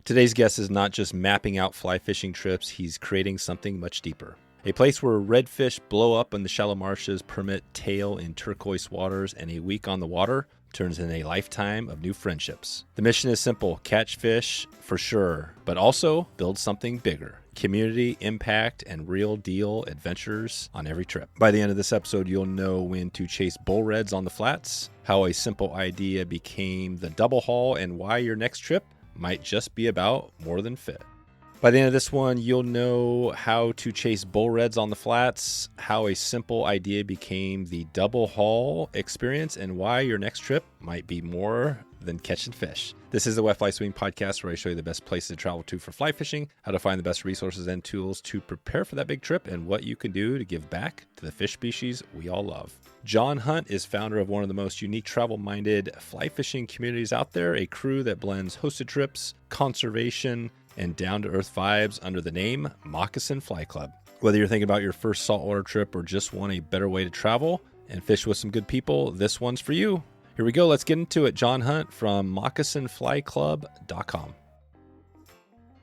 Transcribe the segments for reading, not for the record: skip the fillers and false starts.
Today's guest is not just mapping out fly fishing trips, he's creating something much deeper. A place where redfish blow up in the shallow marshes, permit tail in turquoise waters, and a week on the water turns in a lifetime of new friendships. The mission is simple: catch fish for sure, but also build something bigger. Community, impact, and real deal adventures on every trip. By the end of this episode, you'll know when to chase bull reds on the flats, how a simple idea became the double haul, and why your next trip might just be about more than fit. By the end of this one, you'll know how to chase bull reds on the flats, how a simple idea became the double haul experience, and why your next trip might be more than catching fish. This is the Wet Fly Swing podcast, where I show you the best places to travel to for fly fishing, how to find the best resources and tools to prepare for that big trip, and what you can do to give back to the fish species we all love. John Hunt is founder of one of the most unique travel-minded fly fishing communities out there, a crew that blends hosted trips, conservation, and down-to-earth vibes under the name Moccasin Fly Club. Whether you're thinking about your first saltwater trip or just want a better way to travel and fish with some good people, this one's for you. Here we go. Let's get into it. John Hunt from moccasinflyclub.com.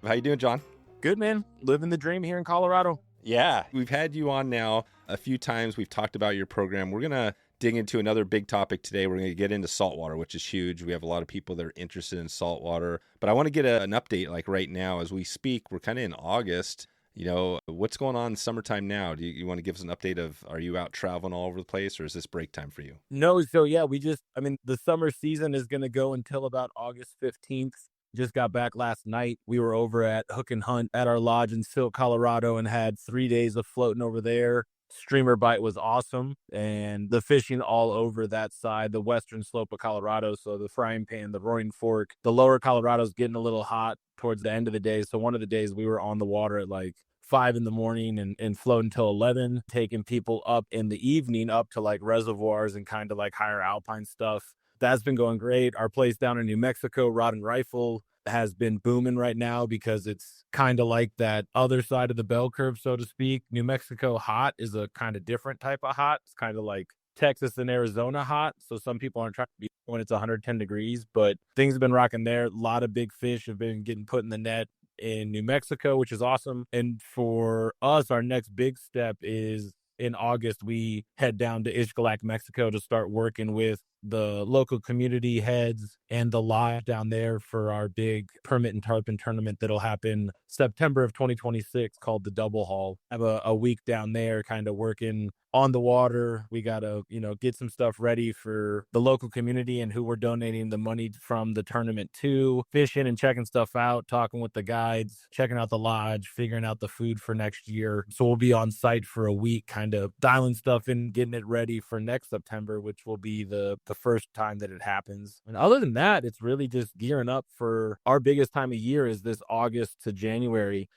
How you doing, John? Good, man. Living the dream here in Colorado. Yeah, we've had you on now a few times. We've talked about your program. We're going to dig into another big topic today. We're going to get into saltwater, which is huge. We have a lot of people that are interested in saltwater. But I want to get an update like right now as we speak. We're kind of in August. You know, what's going on in summertime now? Do you want to give us an update of, are you out traveling all over the place, or is this break time for you? No, so yeah, the summer season is going to go until about August 15th. Just got back last night. We were over at Hook and Hunt at our lodge in Silt, Colorado, and had 3 days of floating over there. Streamer bite was awesome, and the fishing all over that side, the western slope of Colorado. So the Frying Pan, the Roaring Fork, the lower Colorado's getting a little hot towards the end of the day. So one of the days we were on the water at like 5 in the morning and floating until 11, taking people up in the evening up to like reservoirs and kind of like higher alpine stuff. That's been going great. Our place down in New Mexico, Rod and Rifle, has been booming right now because it's kind of like that other side of the bell curve, so to speak. New Mexico hot is a kind of different type of hot. It's kind of like Texas and Arizona hot. So some people aren't trying to be when it's 110 degrees, but things have been rocking there. A lot of big fish have been getting put in the net in New Mexico, which is awesome. And for us, our next big step is in August, we head down to Xcalak, Mexico to start working with the local community heads and the lodge down there for our big permit and tarpon tournament that'll happen September of 2026 called the Double Haul. I have a week down there kind of working on the water. We got to, get some stuff ready for the local community and who we're donating the money from the tournament to, fishing and checking stuff out, talking with the guides, checking out the lodge, figuring out the food for next year. So we'll be on site for a week, kind of dialing stuff in, getting it ready for next September, which will be the first time that it happens. And other than that, it's really just gearing up for our biggest time of year is this August to January.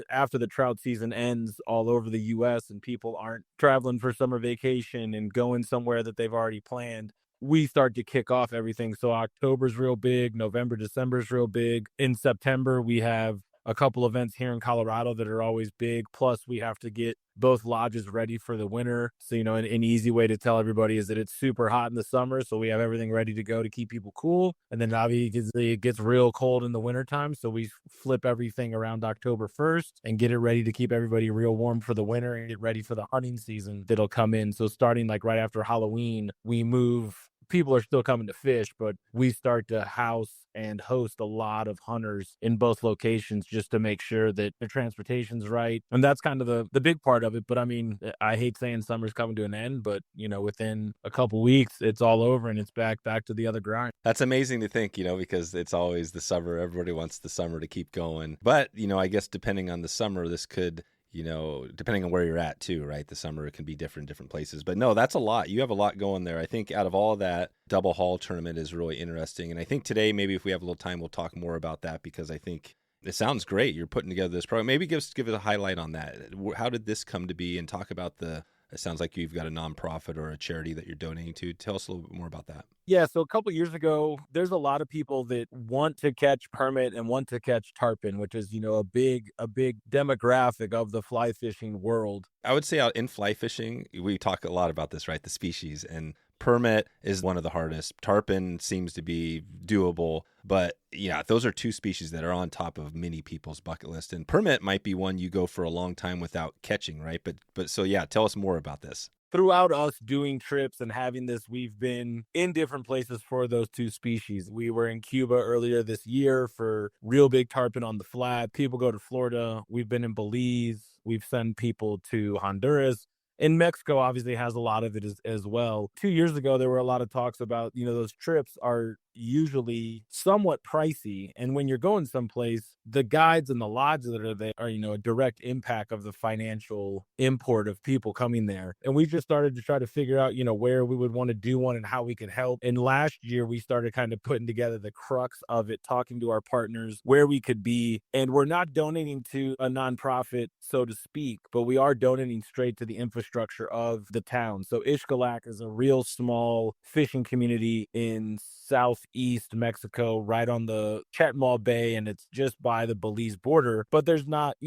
After the trout season ends all over the U.S. and people aren't traveling for summer vacation and going somewhere that they've already planned, we start to kick off everything. So October's real big, November, December's real big. In September, we have a couple events here in Colorado that are always big. Plus, we have to get both lodges ready for the winter. So, an easy way to tell everybody is that it's super hot in the summer. So we have everything ready to go to keep people cool. And then obviously it gets real cold in the wintertime. So we flip everything around October 1st and get it ready to keep everybody real warm for the winter and get ready for the hunting season that'll come in. So starting like right after Halloween, we move. People are still coming to fish, but we start to house and host a lot of hunters in both locations just to make sure that the transportation's right. And that's kind of the big part of it. But I mean, I hate saying summer's coming to an end, but within a couple weeks, it's all over and it's back to the other grind. That's amazing to think, because it's always the summer. Everybody wants the summer to keep going. But, I guess depending on the summer, this could, depending on where you're at too, right? The summer, it can be different places. But no, that's a lot. You have a lot going there. I think out of all that, double haul tournament is really interesting. And I think today, maybe if we have a little time, we'll talk more about that because I think it sounds great. You're putting together this program. Maybe give it a highlight on that. How did this come to be? And talk about it sounds like you've got a nonprofit or a charity that you're dodonating to. Tell us a little bit more about that. Yeah, so a couple of years ago, there's a lot of people that want to catch permit and want to catch tarpon, which is, a big demographic of the fly fishing world. I would say out in fly fishing, we talk a lot about this, right? The species. Permit is one of the hardest. Tarpon seems to be doable, but yeah, those are two species that are on top of many people's bucket list. And permit might be one you go for a long time without catching, right? But so yeah, tell us more about this. Throughout us doing trips and having this, we've been in different places for those two species. We were in Cuba earlier this year for real big tarpon on the flat. People go to Florida. We've been in Belize. We've sent people to Honduras. In Mexico, obviously, has a lot of it as well. 2 years ago, there were a lot of talks about, those trips are usually somewhat pricey. And when you're going someplace, the guides and the lodges that are there are, a direct impact of the financial import of people coming there. And we just started to try to figure out, where we would want to do one and how we could help. And last year, we started kind of putting together the crux of it, talking to our partners where we could be. And we're not donating to a nonprofit, so to speak, but we are donating straight to the infrastructure of the town. So Xcalak is a real small fishing community in southeast Mexico, right on the Chetmal Bay, and it's just by the Belize border. But there's not,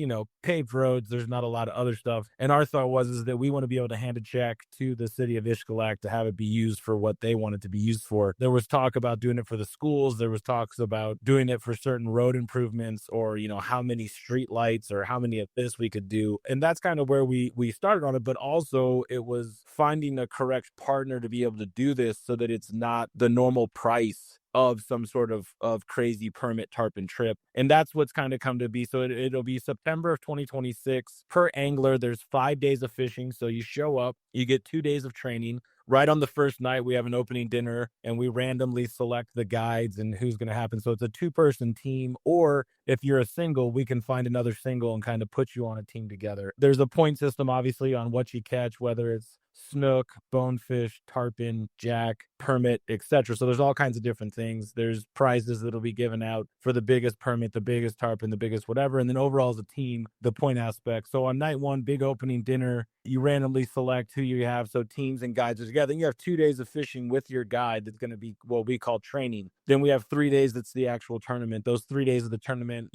paved roads. There's not a lot of other stuff. And our thought was that we want to be able to hand a check to the city of Xcalak to have it be used for what they want it to be used for. There was talk about doing it for the schools. There was talks about doing it for certain road improvements, or how many street lights or how many of this we could do. And that's kind of where we started on it. But also it was finding a correct partner to be able to do this so that it's not the normal price of some sort of crazy permit tarpon trip. And that's what's kind of come to be. So it'll be September of 2026 per angler. There's 5 days of fishing. So you show up, you get 2 days of training. Right on the first night, we have an opening dinner and we randomly select the guides and who's going to happen. So it's a 2-person team, or if you're a single, we can find another single and kind of put you on a team together. There's a point system, obviously, on what you catch, whether it's snook, bonefish, tarpon, jack, permit, etc. So there's all kinds of different things. There's prizes that'll be given out for the biggest permit, the biggest tarpon, the biggest whatever. And then overall as a team, the point aspect. So on night one, big opening dinner, you randomly select who you have. So teams and guides are together. Then you have 2 days of fishing with your guide. That's going to be what we call training. Then we have 3 days. That's the actual tournament. Those 3 days of the tournament,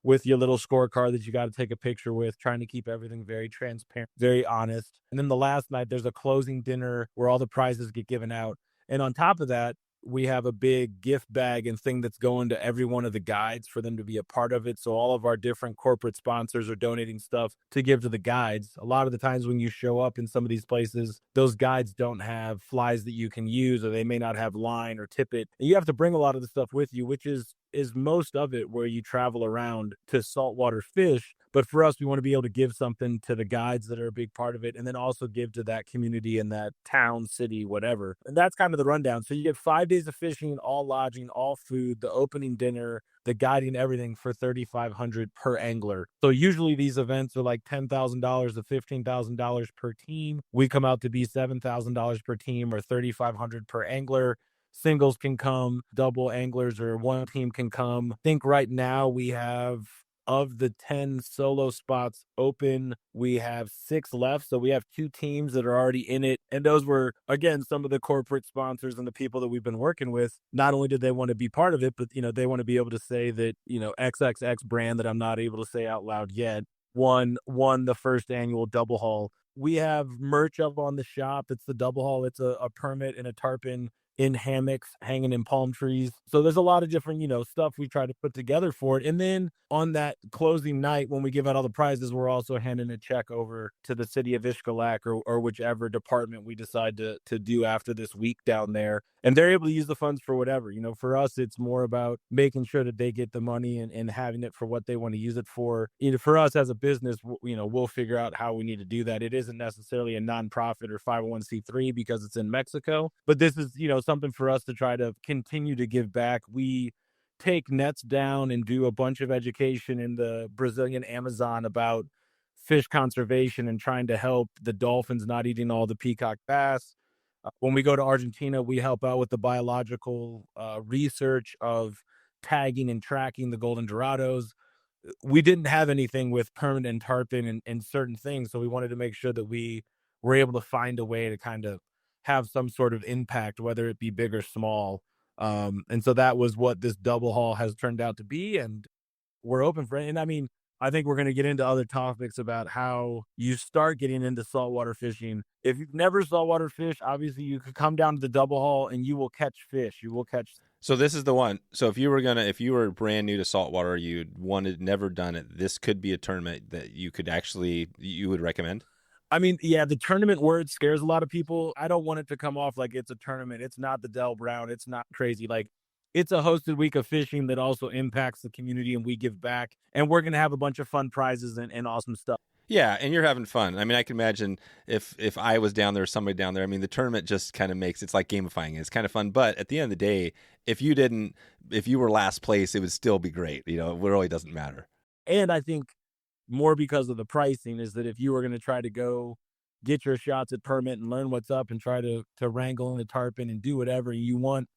with your little scorecard that you got to take a picture with, trying to keep everything very transparent, very honest. And then the last night, there's a closing dinner where all the prizes get given out. And on top of that, we have a big gift bag and thing that's going to every one of the guides for them to be a part of it. So all of our different corporate sponsors are donating stuff to give to the guides. A lot of the times when you show up in some of these places, those guides don't have flies that you can use, or they may not have line or tippet. And you have to bring a lot of the stuff with you, which is most of it where you travel around to saltwater fish. But for us, we want to be able to give something to the guides that are a big part of it, and then also give to that community and that town, city, whatever. And that's kind of the rundown. So you get 5 days of fishing, all lodging, all food, the opening dinner, the guiding, everything for $3,500 per angler. So usually these events are like $10,000 to $15,000 per team. We come out to be $7,000 per team, or $3,500 per angler. Singles can come, double anglers or one team can come. I think right now we have, of the 10 solo spots open, we have 6 left. So we have 2 teams that are already in it. And those were, again, some of the corporate sponsors and the people that we've been working with. Not only did they want to be part of it, but, they want to be able to say that, XXX brand that I'm not able to say out loud yet won the first annual double haul. We have merch up on the shop. It's the double haul. It's a permit and a tarpon in hammocks hanging in palm trees. So there's a lot of different, stuff we try to put together for it. And then on that closing night, when we give out all the prizes, we're also handing a check over to the city of Xcalak, or whichever department we decide to do after this week down there. And they're able to use the funds for whatever. For us, it's more about making sure that they get the money and having it for what they want to use it for. For us as a business, we'll figure out how we need to do that. It isn't necessarily a nonprofit or 501c3 because it's in Mexico, but this is, something for us to try to continue to give back. We take nets down and do a bunch of education in the Brazilian Amazon about fish conservation and trying to help the dolphins not eating all the peacock bass. When we go to Argentina, we help out with the biological research of tagging and tracking the golden dorados. We didn't have anything with permit and tarpon and certain things, so we wanted to make sure that we were able to find a way to kind of have some sort of impact, whether it be big or small. And so that was what this double haul has turned out to be, and we're open for it. And I mean, I think we're going to get into other topics about how you start getting into saltwater fishing. If you've never saltwater fished, obviously you could come down to the double haul and you will catch fish. You will catch. So this is the one. So if you were brand new to saltwater, never done it, this could be a tournament that you would recommend. I mean, yeah, the tournament word scares a lot of people. I don't want it to come off like it's a tournament. It's not the Del Brown. It's not crazy. Like, it's a hosted week of fishing that also impacts the community and we give back. And we're going to have a bunch of fun prizes and awesome stuff. Yeah, and you're having fun. I mean, I can imagine if I was down there or somebody down there. I mean, the tournament just kind of it's like gamifying it. It's kind of fun, but at the end of the day, if you were last place, it would still be great. You know, it really doesn't matter. And I think more because of the pricing is that if you were going to try to go get your shots at permit and learn what's up and try to wrangle in the tarpon and do whatever you want,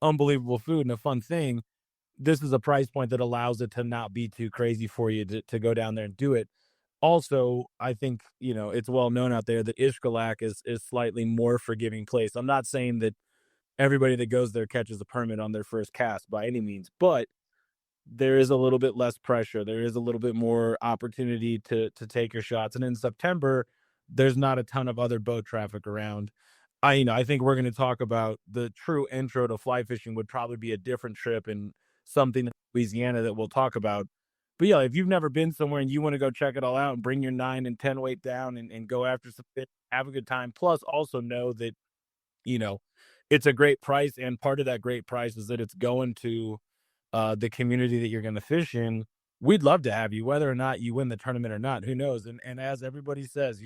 unbelievable food and a fun thing, this is a price point that allows it to not be too crazy for you to go down there and do it. Also, I think, it's well known out there that Xcalak is slightly more forgiving place. I'm not saying that everybody that goes there catches a permit on their first cast by any means, but there is a little bit less pressure. There is a little bit more opportunity to take your shots. And in September, there's not a ton of other boat traffic around. I think we're going to talk about the true intro to fly fishing would probably be a different trip and something in Louisiana that we'll talk about. But yeah, if you've never been somewhere and you want to go check it all out and bring your 9 and 10 weight down and go after some fish, have a good time. Plus, also know that, you know, it's a great price. And part of that great price is that it's going to the community that you're going to fish in. We'd love to have you, whether or not you win the tournament or not. Who knows? And as everybody says,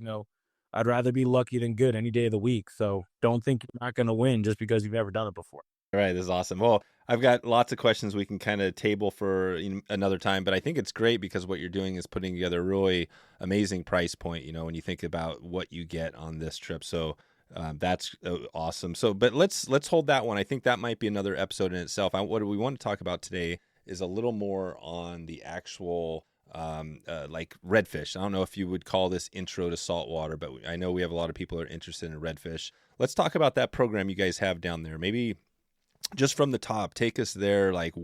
I'd rather be lucky than good any day of the week. So don't think you're not going to win just because you've never done it before. All right, this is awesome. Well, I've got lots of questions we can kind of table for another time, but I think it's great because what you're doing is putting together a really amazing price point, when you think about what you get on this trip. So that's awesome. So, but let's hold that one. I think that might be another episode in itself. What we want to talk about today is a little more on the actual like redfish. I don't know if you would call this intro to saltwater, but I know we have a lot of people who are interested in redfish. Let's talk about that program you guys have down there. Maybe just from the top, take us there. Like,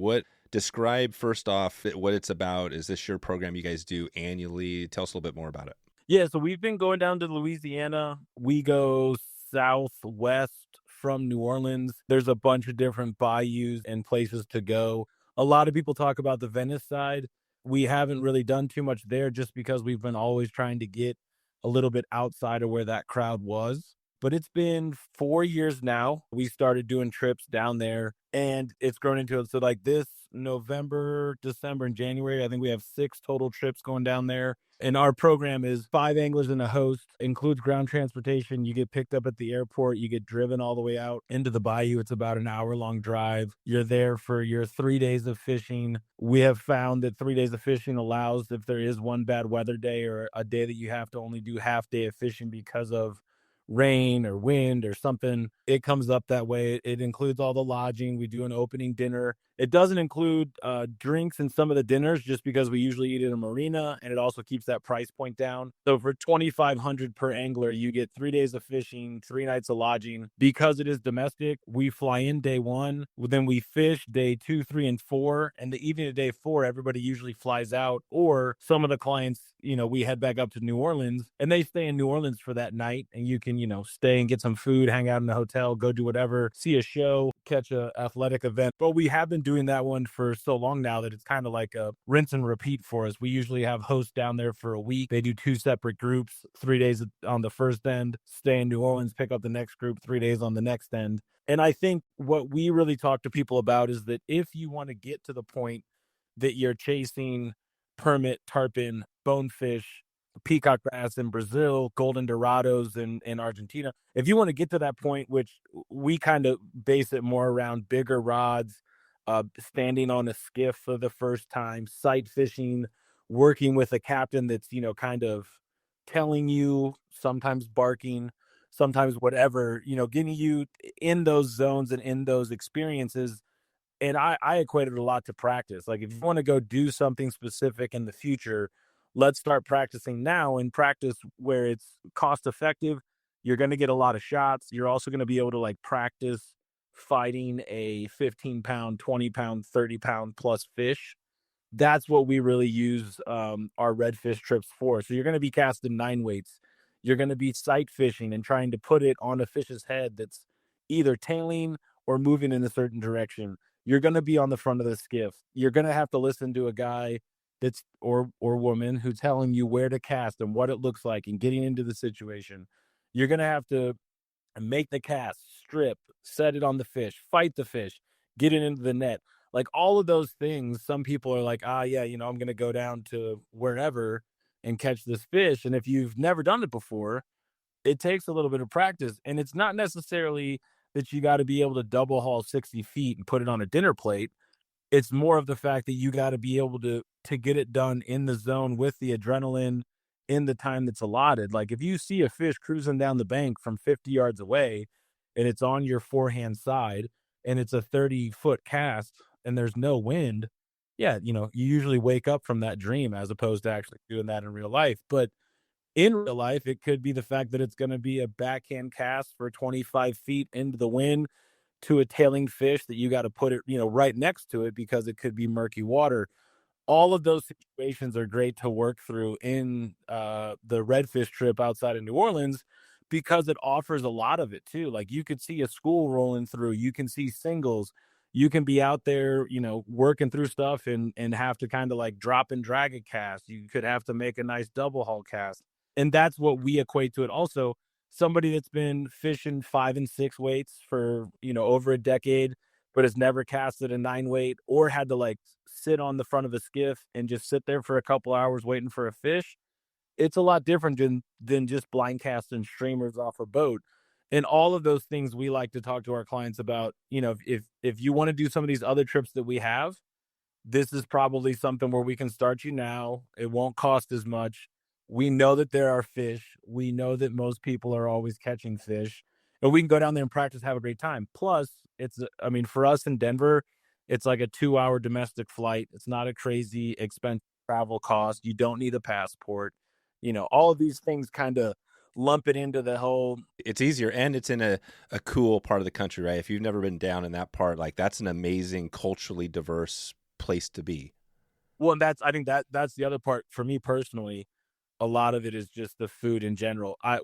describe first off what it's about. Is this your program you guys do annually? Tell us a little bit more about it. Yeah, so we've been going down to Louisiana. We go southwest from New Orleans. There's a bunch of different bayous and places to go. A lot of people talk about the Venice side. We haven't really done too much there just because we've been always trying to get a little bit outside of where that crowd was. But it's been 4 years now. We started doing trips down there and it's grown into it. So like this November, December, and January, I think we have 6 total trips going down there. And our program is 5 anglers and a host, includes ground transportation. You get picked up at the airport. You get driven all the way out into the bayou. It's about an hour-long drive. You're there for your 3 days of fishing. We have found that 3 days of fishing allows, if there is one bad weather day or a day that you have to only do half day of fishing because of rain or wind or something, it comes up that way. It includes all the lodging. We do an opening dinner. It doesn't include drinks in some of the dinners just because we usually eat at a marina, and it also keeps that price point down. So for $2,500 per angler, you get 3 days of fishing, 3 nights of lodging. Because it is domestic, we fly in day 1, then we fish day 2, 3, and 4, and the evening of day 4, everybody usually flies out, or some of the clients, we head back up to New Orleans, and they stay in New Orleans for that night, and you can, stay and get some food, hang out in the hotel, go do whatever, see a show, catch a athletic event. But we have been doing that one for so long now that it's kind of like a rinse and repeat for us. We usually have hosts down there for a week. They do 2 separate groups, 3 days on the first end, stay in New Orleans, pick up the next group, 3 days on the next end. And I think what we really talk to people about is that if you want to get to the point that you're chasing permit, tarpon, bonefish, peacock bass in Brazil, golden dorados in Argentina. If you want to get to that point, which we kind of base it more around bigger rods, standing on a skiff for the first time, sight fishing, working with a captain that's, kind of telling you, sometimes barking, sometimes whatever, getting you in those zones and in those experiences. And I equate it a lot to practice. Like, if you want to go do something specific in the future, let's start practicing now and practice where it's cost effective. You're going to get a lot of shots. You're also going to be able to practice fighting a 15-pound, 20-pound, 30-pound plus fish. That's what we really use, our redfish trips for. So you're gonna be casting 9 weights. You're gonna be sight fishing and trying to put it on a fish's head that's either tailing or moving in a certain direction. You're gonna be on the front of the skiff. You're gonna have to listen to a guy that's or woman who's telling you where to cast and what it looks like and getting into the situation. You're gonna have to make the cast, strip, set it on the fish, fight the fish, get it into the net. Like all of those things, some people are like, ah, yeah, I'm going to go down to wherever and catch this fish. And if you've never done it before, it takes a little bit of practice. And it's not necessarily that you got to be able to double haul 60 feet and put it on a dinner plate. It's more of the fact that you gotta be able to get it done in the zone with the adrenaline in the time that's allotted. Like, if you see a fish cruising down the bank from 50 yards away, and it's on your forehand side, and it's a 30-foot cast, and there's no wind, yeah, you usually wake up from that dream as opposed to actually doing that in real life. But in real life, it could be the fact that it's gonna be a backhand cast for 25 feet into the wind to a tailing fish that you got to put it, right next to it because it could be murky water. All of those situations are great to work through in the redfish trip outside of New Orleans because it offers a lot of it too. Like you could see a school rolling through, you can see singles, you can be out there, working through stuff and have to kind of like drop and drag a cast. You could have to make a nice double haul cast. And that's what we equate to it also. Somebody that's been fishing 5 and 6 weights for, over a decade, but has never casted a 9 weight or had to like sit on the front of a skiff and just sit there for a couple hours waiting for a fish. It's a lot different than just blind casting streamers off a boat. And all of those things we like to talk to our clients about. If you want to do some of these other trips that we have, this is probably something where we can start you now. It won't cost as much. We know that there are fish. We know that most people are always catching fish. And we can go down there and practice, have a great time. Plus, I mean, for us in Denver, it's like a 2-hour domestic flight. It's not a crazy expensive travel cost. You don't need a passport. All of these things kind of lump it into the whole. It's easier, and it's in a cool part of the country, right? If you've never been down in that part, like that's an amazing culturally diverse place to be. Well, and I think that's the other part for me personally. A lot of it is just the food in general. I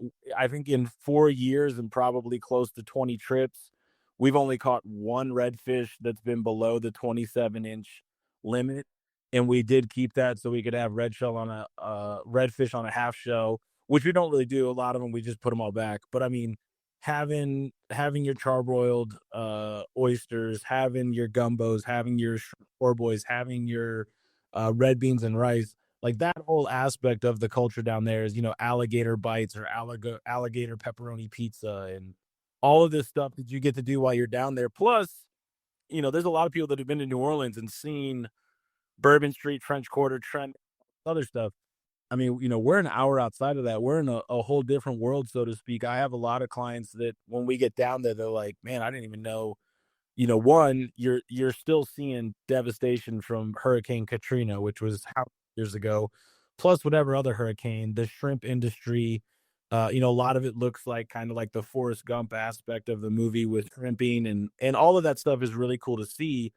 think in 4 years and probably close to 20 trips, we've only caught 1 redfish that's been below the 27-inch limit, and we did keep that so we could have redfish on a half shell, which we don't really do. A lot of them, we just put them all back. But I mean, having your charbroiled oysters, having your gumbos, having your poor boys, having your red beans and rice, like that whole aspect of the culture down there is, alligator bites or alligator pepperoni pizza and all of this stuff that you get to do while you're down there. Plus, there's a lot of people that have been to New Orleans and seen Bourbon Street, French Quarter, Trent, other stuff. I mean, we're an hour outside of that. We're in a whole different world, so to speak. I have a lot of clients that when we get down there, they're like, man, I didn't even know. One, you're still seeing devastation from Hurricane Katrina, which was how years ago, plus whatever other hurricane, the shrimp industry. A lot of it looks like kind of like the Forrest Gump aspect of the movie with shrimping and all of that stuff is really cool to see.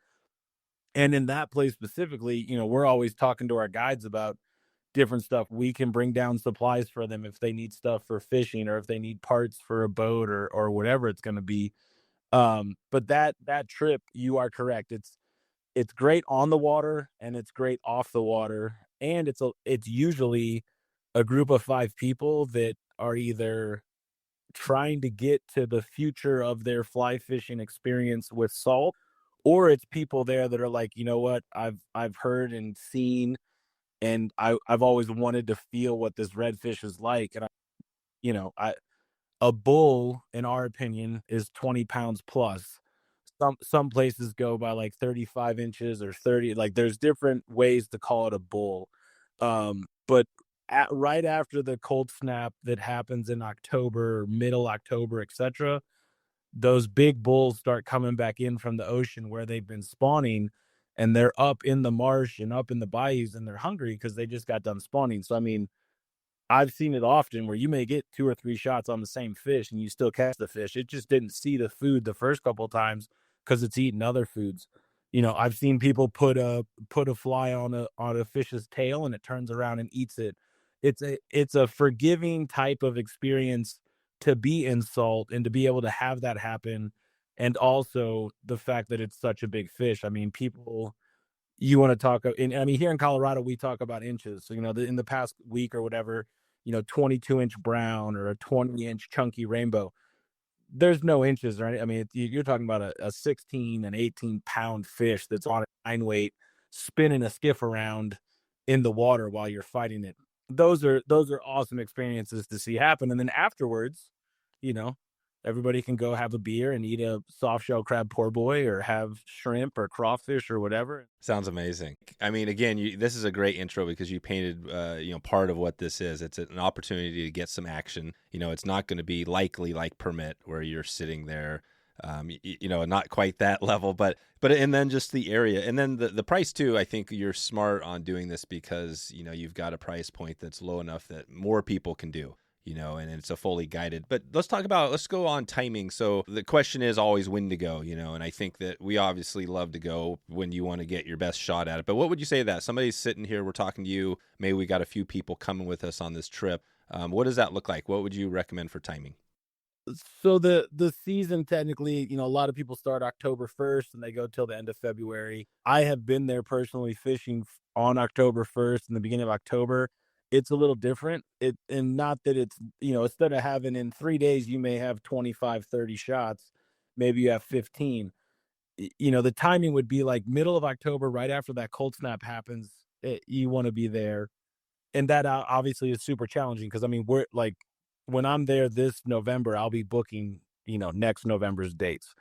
And in that place specifically, we're always talking to our guides about different stuff. We can bring down supplies for them if they need stuff for fishing or if they need parts for a boat or whatever it's going to be. But that trip, you are correct. It's great on the water and it's great off the water, and it's usually a group of 5 people that are either trying to get to the future of their fly fishing experience with salt, or it's people there that are like, you know what, I've heard and seen, and I've always wanted to feel what this redfish is like, and I a bull, in our opinion, is 20 pounds plus. Some places go by like 35 inches or 30. Like there's different ways to call it a bull. But right after the cold snap that happens in October, middle October, etc., those big bulls start coming back in from the ocean where they've been spawning, and they're up in the marsh and up in the bayous, and they're hungry because they just got done spawning. So I mean, I've seen it often where you may get 2 or 3 shots on the same fish and you still catch the fish. It just didn't see the food the first couple of times because it's eating other foods. I've seen people put a fly on a fish's tail and it turns around and eats it. It's a forgiving type of experience to be in salt and to be able to have that happen, and also the fact that it's such a big fish. I mean, people you wanna talk and I mean, here in Colorado, we talk about inches. So, in the past week or whatever, 22-inch brown or a 20-inch chunky rainbow. There's no inches, right? I mean, you're talking about a 16 and 18-pound fish that's on a 9 weight, spinning a skiff around in the water while you're fighting it. Those are awesome experiences to see happen, and then afterwards, you know, everybody can go have a beer and eat a soft shell crab poor boy or have shrimp or crawfish or whatever. Sounds amazing. I mean, again, this is a great intro because you painted, part of what this is. It's an opportunity to get some action. It's not going to be likely like Permit where you're sitting there, not quite that level, but and then just the area, and then the price too. I think you're smart on doing this because you've got a price point that's low enough that more people can do. And it's a fully guided. But let's go on timing. So the question is always when to go, and I think that we obviously love to go when you want to get your best shot at it. But what would you say to that? Somebody's sitting here, we're talking to you, maybe we got a few people coming with us on this trip. What does that look like? What would you recommend for timing? So the season technically, a lot of people start October 1st and they go till the end of February. I have been there personally fishing on October 1st and the beginning of October. It's a little different. And not that it's, instead of having in 3 days you may have 25, 30 shots, maybe you have 15. The timing would be like middle of October right after that cold snap happens. You want to be there, and that obviously is super challenging because I mean we're like when I'm there this November, I'll be booking next November's dates.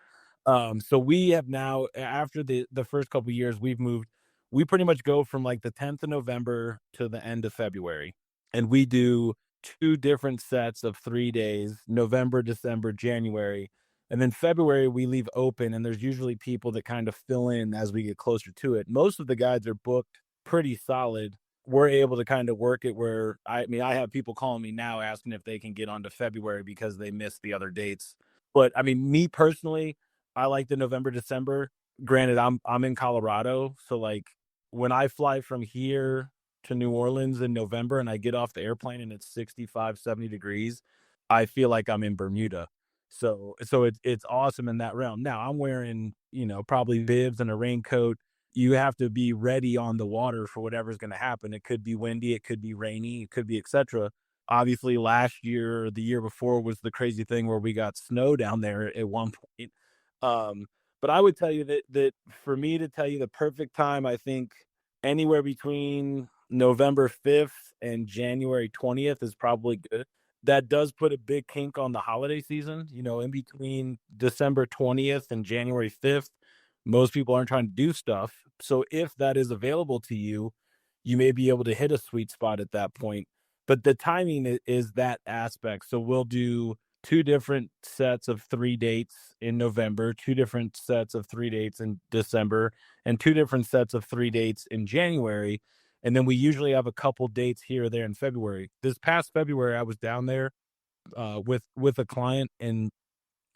So we have now after the first couple years we've moved. We pretty much go from like the 10th of November to the end of February, and we do two different sets of 3 days: November, December, January. And then February we leave open, and there's usually people that kind of fill in as we get closer to it. Most of the guides are booked pretty solid. We're able to kind of work it where I mean, I have people calling me now asking if they can get onto February because they missed the other dates. But I mean, me personally, I like the November, December. Granted, I'm in Colorado, so like when I fly from here to New Orleans in November and I get off the airplane and it's 65, 70 degrees, I feel like I'm in Bermuda. So it's awesome in that realm. Now I'm wearing, probably bibs and a raincoat. You have to be ready on the water for whatever's going to happen. It could be windy, it could be rainy, it could be etc. Obviously, last year, or the year before, was the crazy thing where we got snow down there at one point. Um, but I would tell you that for me to tell you the perfect time, I think anywhere between November 5th and January 20th is probably good. That does put a big kink on the holiday season. In between December 20th and January 5th, most people aren't trying to do stuff. So if that is available to you, you may be able to hit a sweet spot at that point. But the timing is that aspect. So we'll do two different sets of 3 dates in November, two different sets of 3 dates in December, and two different sets of 3 dates in January. And then we usually have a couple dates here or there in February. This past February, I was down there with a client, and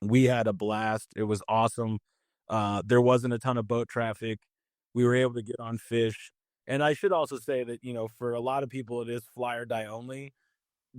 we had a blast. It was awesome. There wasn't a ton of boat traffic. We were able to get on fish. And I should also say that, for a lot of people, it is fly or die only.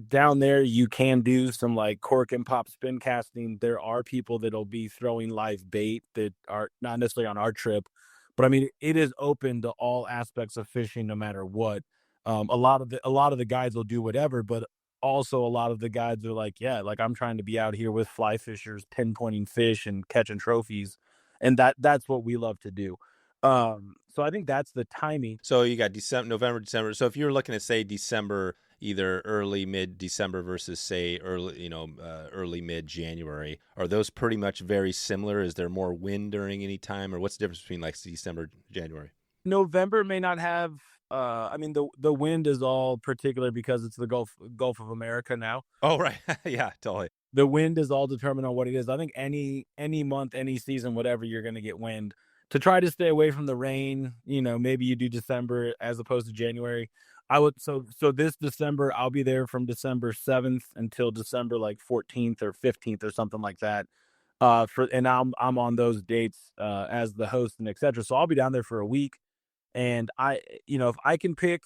Down there, you can do some like cork and pop spin casting. There are people that'll be throwing live bait that are not necessarily on our trip, but I mean, it is open to all aspects of fishing, no matter what. A lot of the guides will do whatever, but also a lot of the guides are like, yeah, like I'm trying to be out here with fly fishers, pinpointing fish and catching trophies, and that's what we love to do. So I think that's the timing. So you got December, November, December. So if you're looking at say December, either early mid December versus say early, early mid January, are those pretty much very similar? Is there more wind during any time, or what's the difference between like December, January? November may not have. I mean, the wind is all particular because it's the Gulf of America now. Oh, right. Yeah, totally. The wind is all determined on what it is. I think any month, any season, whatever, you're going to get wind. To try to stay away from the rain, maybe you do December as opposed to January. I would so this December I'll be there from December 7th until December like 14th or 15th or something like that. And I'm on those dates as the host and etc. So I'll be down there for a week, and if I can pick,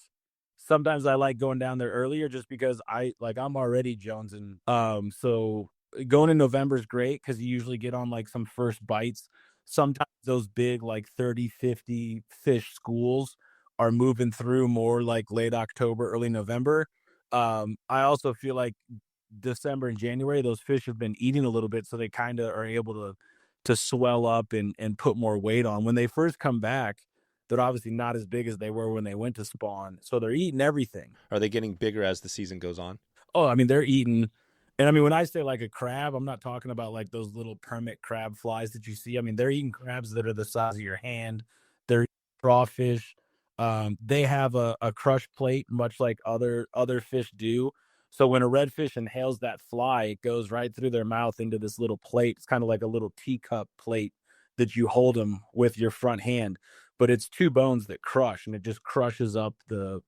sometimes I like going down there earlier just because I'm already jonesing. So going in November is great because you usually get on like some first bites. Sometimes those big like 30, 50 fish schools are moving through more like late October, early November. I also feel like December and January, those fish have been eating a little bit, so they kind of are able to swell up and put more weight on. When they first come back, they're obviously not as big as they were when they went to spawn, so they're eating everything. Are they getting bigger as the season goes on? Oh, I mean, they're eating, and I mean, when I say like a crab, I'm not talking about like those little permit crab flies that you see. I mean, they're eating crabs that are the size of your hand. They're eating crawfish. They have a crush plate, much like other fish do. So when a redfish inhales that fly, it goes right through their mouth into this little plate. It's kind of like a little teacup plate that you hold them with your front hand, but it's two bones that crush, and it just crushes up the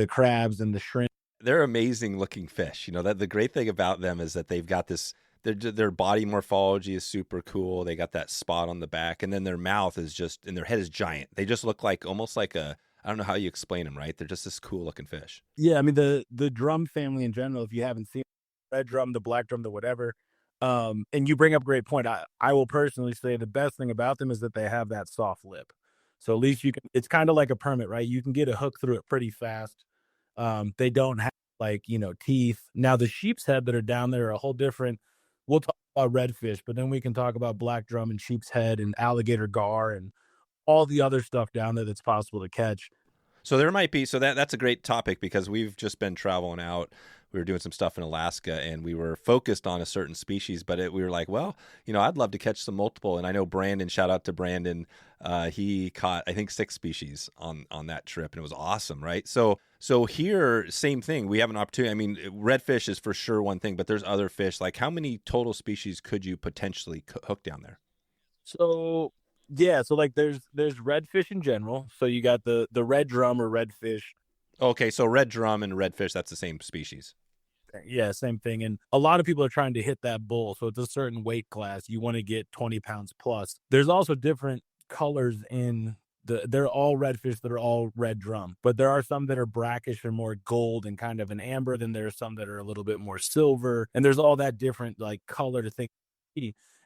crabs and the shrimp. They're amazing looking fish. You know, that the great thing about them is that they've got this their body morphology is super cool. They got that spot on the back, and then their mouth is just and their head is giant. They just look like almost like a I don't know how you explain them, right? They're just this cool looking fish. Yeah, I mean the drum family in general, if you haven't seen red drum, the black drum, the whatever, and you bring up a great point. I will personally say the best thing about them is that they have that soft lip. So at least you can it's kind of like a permit, right? You can get a hook through it pretty fast. They don't have like, teeth. Now the sheep's head that are down there are a whole different. We'll talk about redfish, but then we can talk about black drum and sheep's head and alligator gar and all the other stuff down there that's possible to catch. So there might be so that's a great topic because we've just been traveling out. We were doing some stuff in Alaska and we were focused on a certain species, but we were like, well, I'd love to catch some multiple. And I know Brandon, shout out to Brandon, he caught I think 6 species on that trip, and it was awesome, right? So here, same thing. We have an opportunity. I mean, redfish is for sure one thing, but there's other fish. Like, how many total species could you potentially hook down there? So yeah, so like there's redfish in general. So you got the red drum or redfish. Okay, so red drum and redfish, that's the same species. Yeah, same thing. And a lot of people are trying to hit that bull. So it's a certain weight class. You want to get 20 pounds plus. There's also different colors in they're all redfish that are all red drum, but there are some that are brackish or more gold and kind of an amber. Then there's some that are a little bit more silver, and there's all that different like color to think.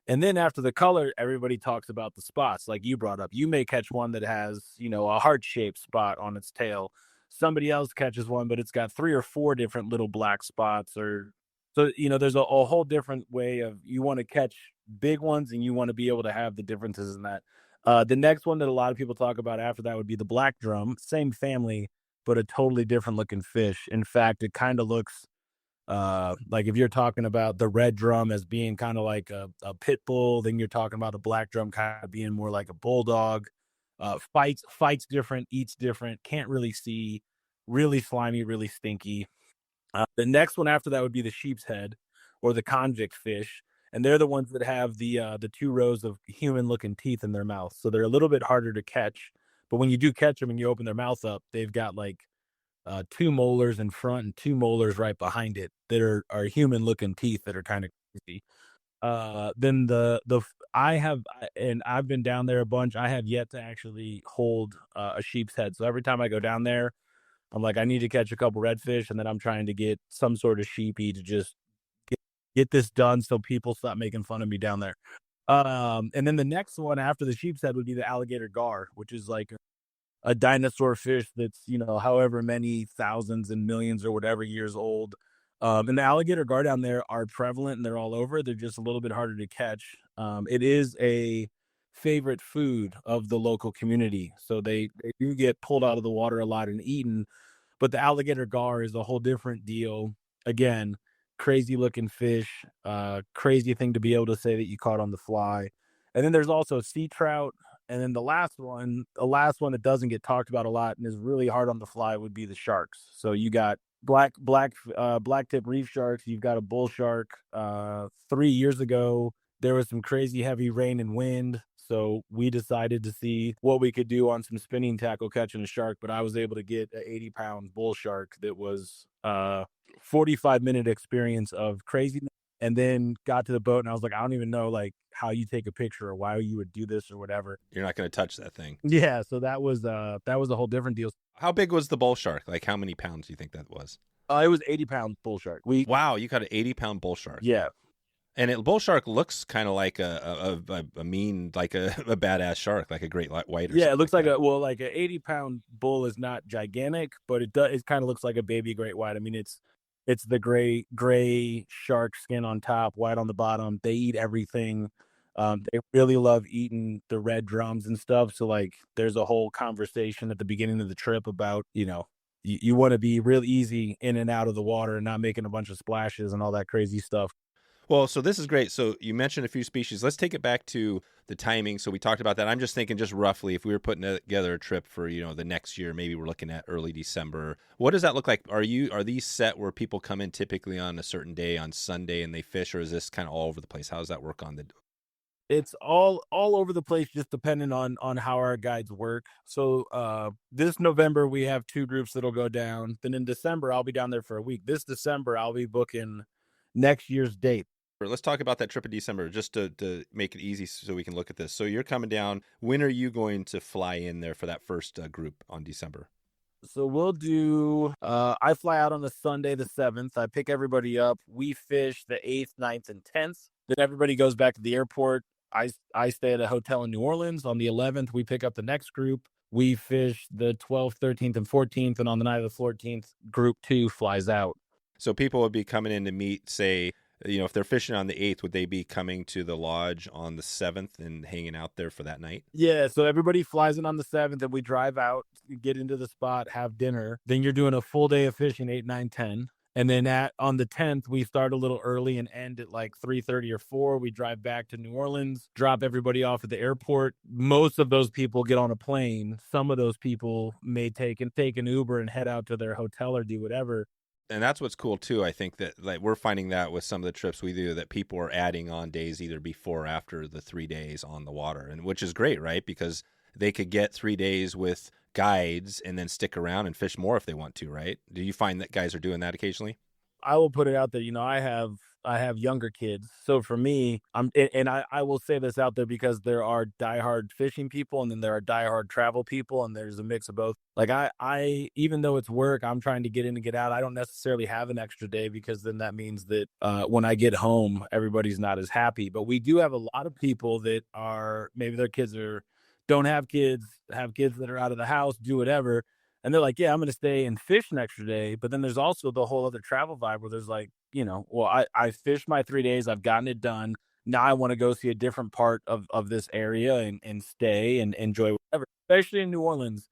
And then after the color, everybody talks about the spots. Like you brought up, you may catch one that has, a heart shaped spot on its tail. Somebody else catches one, but it's got 3 or 4 different little black spots. Or so, there's a whole different way of you want to catch big ones and you want to be able to have the differences in that. The next one that a lot of people talk about after that would be the black drum, same family, but a totally different looking fish. In fact, it kind of looks like if you're talking about the red drum as being kind of like a pit bull, then you're talking about the black drum kind of being more like a bulldog. Fights different, eats different, can't really see, really slimy, really stinky. The next one after that would be the sheep's head or the convict fish, and they're the ones that have the 2 rows of human looking teeth in their mouth, so they're a little bit harder to catch. But when you do catch them and you open their mouth up, they've got like 2 molars in front and 2 molars right behind it that are human looking teeth that are kind of crazy. Then and I've been down there a bunch. I have yet to actually hold a sheep's head. So every time I go down there, I'm like, I need to catch a couple redfish, and then I'm trying to get some sort of sheepy to just get, get this done so people stop making fun of me down there. And then the next one after the sheep's head would be the alligator gar, which is like a dinosaur fish that's, however many thousands and millions or whatever years old. And the alligator gar down there are prevalent and they're all over. They're just a little bit harder to catch. It is a favorite food of the local community. So they do get pulled out of the water a lot and eaten. But the alligator gar is a whole different deal. Again, crazy looking fish, crazy thing to be able to say that you caught on the fly. And then there's also sea trout. And then the last one that doesn't get talked about a lot and is really hard on the fly would be the sharks. So you got black tip reef sharks. You've got a bull shark. 3 years ago, there was some crazy heavy rain and wind. So we decided to see what we could do on some spinning tackle catching a shark. But I was able to get an 80-pound bull shark that was 45-minute experience of craziness. And then got to the boat and I was like, I don't even know like how you take a picture or why you would do this or whatever. You're not going to touch that thing. Yeah, so that was a whole different deal. How big was the bull shark? Like, how many pounds do you think that was? It was 80-pound bull shark. Wow, you got an 80-pound bull shark. Yeah. And a bull shark looks kind of like a mean, like a badass shark, like a great white or Yeah, it looks like that. like an 80-pound bull is not gigantic, but it kind of looks like a baby great white. I mean, it's the gray shark skin on top, white on the bottom. They eat everything. They really love eating the red drums and stuff. So like, there's a whole conversation at the beginning of the trip about, you want to be real easy in and out of the water and not making a bunch of splashes and all that crazy stuff. Well, so this is great. So you mentioned a few species. Let's take it back to the timing. So we talked about that. I'm just thinking, just roughly, if we were putting together a trip for the next year, maybe we're looking at early December. What does that look like? Are these set where people come in typically on a certain day on Sunday and they fish, or is this kind of all over the place? How does that work on the? It's all over the place, just depending on how our guides work. So this November we have 2 groups that'll go down. Then in December I'll be down there for a week. This December I'll be booking next year's date. Let's talk about that trip in December, just to make it easy so we can look at this. So you're coming down. When are you going to fly in there for that first group on December? So we'll do, I fly out on the Sunday, the 7th. I pick everybody up. We fish the 8th, 9th, and 10th. Then everybody goes back to the airport. I stay at a hotel in New Orleans. On the 11th, we pick up the next group. We fish the 12th, 13th, and 14th. And on the night of the 14th, group 2 flies out. So people would be coming in to meet, say, if they're fishing on the 8th, would they be coming to the lodge on the 7th and hanging out there for that night? Yeah, so everybody flies in on the 7th and we drive out, get into the spot, have dinner. Then you're doing a full day of fishing, 8, 9, 10. And then on the 10th, we start a little early and end at like 3:30 or 4. We drive back to New Orleans, drop everybody off at the airport. Most of those people get on a plane. Some of those people may take an Uber and head out to their hotel or do whatever. And that's what's cool too. I think that like we're finding that with some of the trips we do, that people are adding on days either before or after the 3 days on the water, and which is great, right? Because they could get 3 days with guides and then stick around and fish more if they want to, right? Do you find that guys are doing that occasionally? I will put it out there, I have younger kids. So for me, I will say this out there because there are diehard fishing people and then there are diehard travel people and there's a mix of both. Like I even though it's work, I'm trying to get in and get out. I don't necessarily have an extra day because then that means that when I get home, everybody's not as happy. But we do have a lot of people that are maybe their kids don't have kids that are out of the house, do whatever. And they're like, yeah, I'm going to stay and fish an extra day. But then there's also the whole other travel vibe where there's like, well, I fished my 3 days. I've gotten it done. Now I want to go see a different part of this area and stay and enjoy whatever. Especially in New Orleans,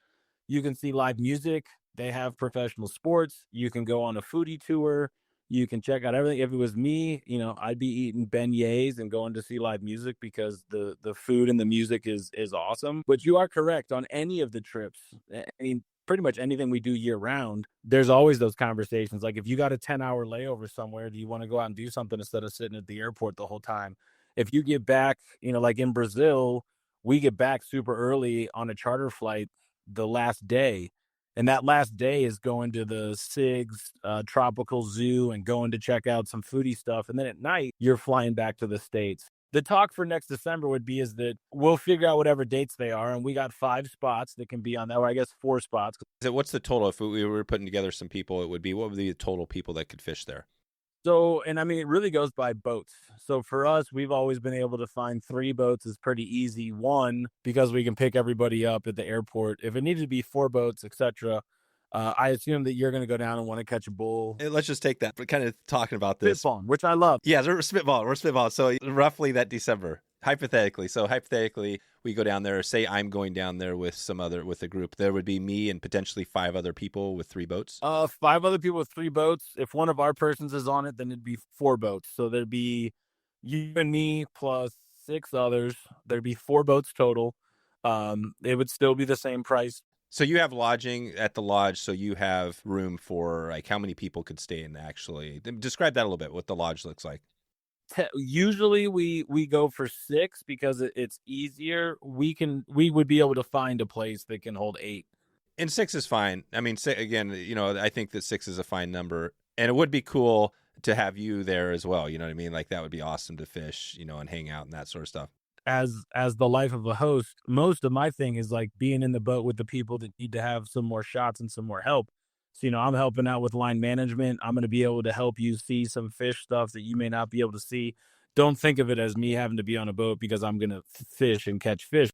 you can see live music. They have professional sports. You can go on a foodie tour. You can check out everything. If it was me, I'd be eating beignets and going to see live music because the food and the music is awesome. But you are correct on any of the trips. I mean, pretty much anything we do year round, there's always those conversations. Like if you got a 10-hour layover somewhere, do you want to go out and do something instead of sitting at the airport the whole time? If you get back, like in Brazil, we get back super early on a charter flight the last day. And that last day is going to the SIG's tropical zoo and going to check out some foodie stuff. And then at night, you're flying back to the States. The talk for next December would be is that we'll figure out whatever dates they are. And we got 5 spots that can be on that, or I guess 4 spots. What's the total? If we were putting together some people, what would be the total people that could fish there? So, and I mean, it really goes by boats. So for us, we've always been able to find 3 boats is pretty easy. 1, because we can pick everybody up at the airport. If it needed to be 4 boats, etc., I assume that you're going to go down and want to catch a bull. Let's just take that. We're kind of talking about this. Spitballing, which I love. Yeah, we're spitballing. So roughly that December, hypothetically. So hypothetically, we go down there. Say I'm going down there with a group. There would be me and potentially 5 other people with 3 boats. 5 other people with 3 boats. If one of our persons is on it, then it'd be 4 boats. So there'd be you and me plus 6 others. There'd be 4 boats total. It would still be the same price. So you have lodging at the lodge, so you have room for like how many people could stay in actually? Describe that a little bit, what the lodge looks like. Usually we go for 6 because it's easier. We would be able to find a place that can hold 8. And 6 is fine. I mean, again, I think that 6 is a fine number. And it would be cool to have you there as well. You know what I mean? Like that would be awesome to fish, and hang out and that sort of stuff. As the life of a host, most of my thing is like being in the boat with the people that need to have some more shots and some more help. So, I'm helping out with line management. I'm going to be able to help you see some fish stuff that you may not be able to see. Don't think of it as me having to be on a boat because I'm going to fish and catch fish.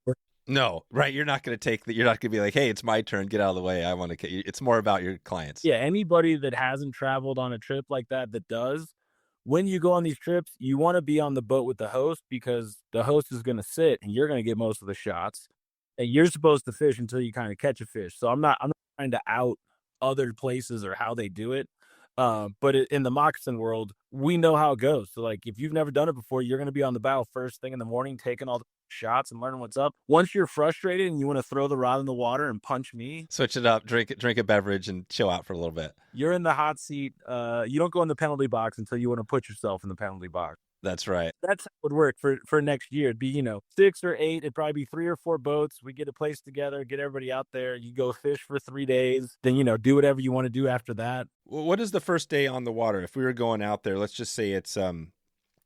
No, right. You're not going to take that. You're not going to be like, hey, it's my turn. Get out of the way. I want to. It's more about your clients. Yeah, anybody that hasn't traveled on a trip like that does, when you go on these trips, you want to be on the boat with the host because the host is going to sit and you're going to get most of the shots. And you're supposed to fish until you kind of catch a fish. So I'm not trying to out other places or how they do it. But in the moccasin world, we know how it goes. So like if you've never done it before, you're going to be on the bow first thing in the morning, taking all the shots and learning what's up. Once you're frustrated and you want to throw the rod in the water and punch me, Switch it up, drink a beverage, and chill out for a little bit. you're in the hot seat. You don't go in the penalty box until you want to put yourself in the penalty box. That's right. That's how it would work for next year. It'd be, 6 or 8. It'd probably be 3 or 4 boats. We get a place together, get everybody out there. You go fish for 3 days. Then, do whatever you want to do after that. Well, what is the first day on the water? If we were going out there, let's just say it's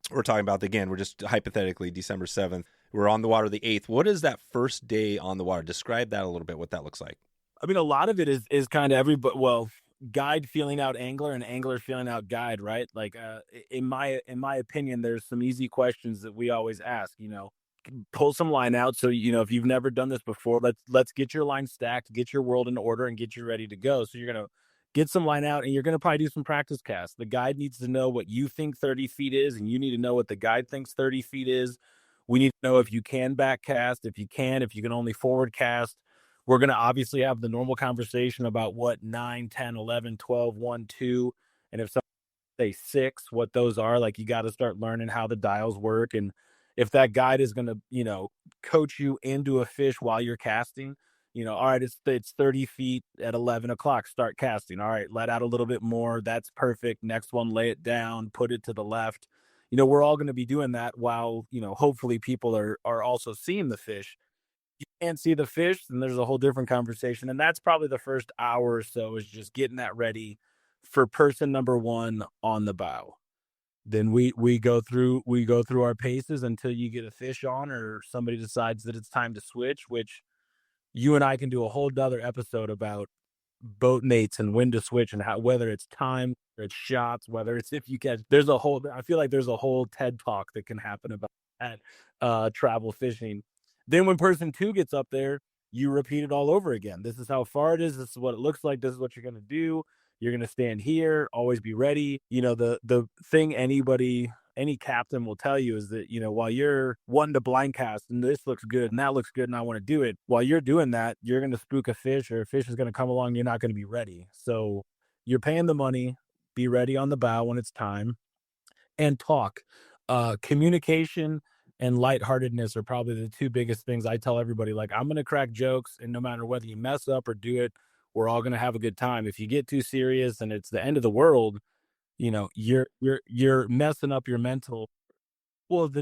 we're talking about again. We're just hypothetically December 7th. We're on the water the 8th. What is that first day on the water? Describe that a little bit. What that looks like. I mean, a lot of it is kind of everybody. Well, guide feeling out angler and angler feeling out guide, right? Like, in my opinion, there's some easy questions that we always ask. Pull some line out. So if you've never done this before, let's get your line stacked, get your world in order, and get you ready to go. So you're gonna get some line out, and you're gonna probably do some practice casts. The guide needs to know what you think 30 feet is, and you need to know what the guide thinks 30 feet is. We need to know if you can back cast, if you can only forward cast. We're going to obviously have the normal conversation about what 9, 10, 11, 12, 1, 2, and if some say 6, what those are. Like, you got to start learning how the dials work. And if that guide is going to, coach you into a fish while you're casting, all right, it's 30 feet at 11 o'clock, start casting. All right, let out a little bit more. That's perfect. Next one, lay it down, put it to the left. We're all going to be doing that while, hopefully people are also seeing the fish. You can't see the fish, then there's a whole different conversation. And that's probably the first hour or so, is just getting that ready for person number 1 on the bow. Then we go through our paces until you get a fish on or somebody decides that it's time to switch, which you and I can do a whole other episode about boat mates and when to switch and how, whether it's time or it's shots, whether it's if you catch. I feel like there's a whole TED talk that can happen about that, travel fishing. Then when person 2 gets up there, you repeat it all over again. This is how far it is. This is what it looks like. This is what you're going to do. You're going to stand here, always be ready. The thing any captain will tell you is that, while you're wanting to blind cast and this looks good and that looks good and I want to do it, while you're doing that, you're going to spook a fish, or a fish is going to come along. You're not going to be ready. So you're paying the money, be ready on the bow when it's time, and talk. Communication and lightheartedness are probably the 2 biggest things I tell everybody. Like, I'm going to crack jokes, and no matter whether you mess up or do it, we're all going to have a good time. If you get too serious and it's the end of the world, you're messing up your mental. Well,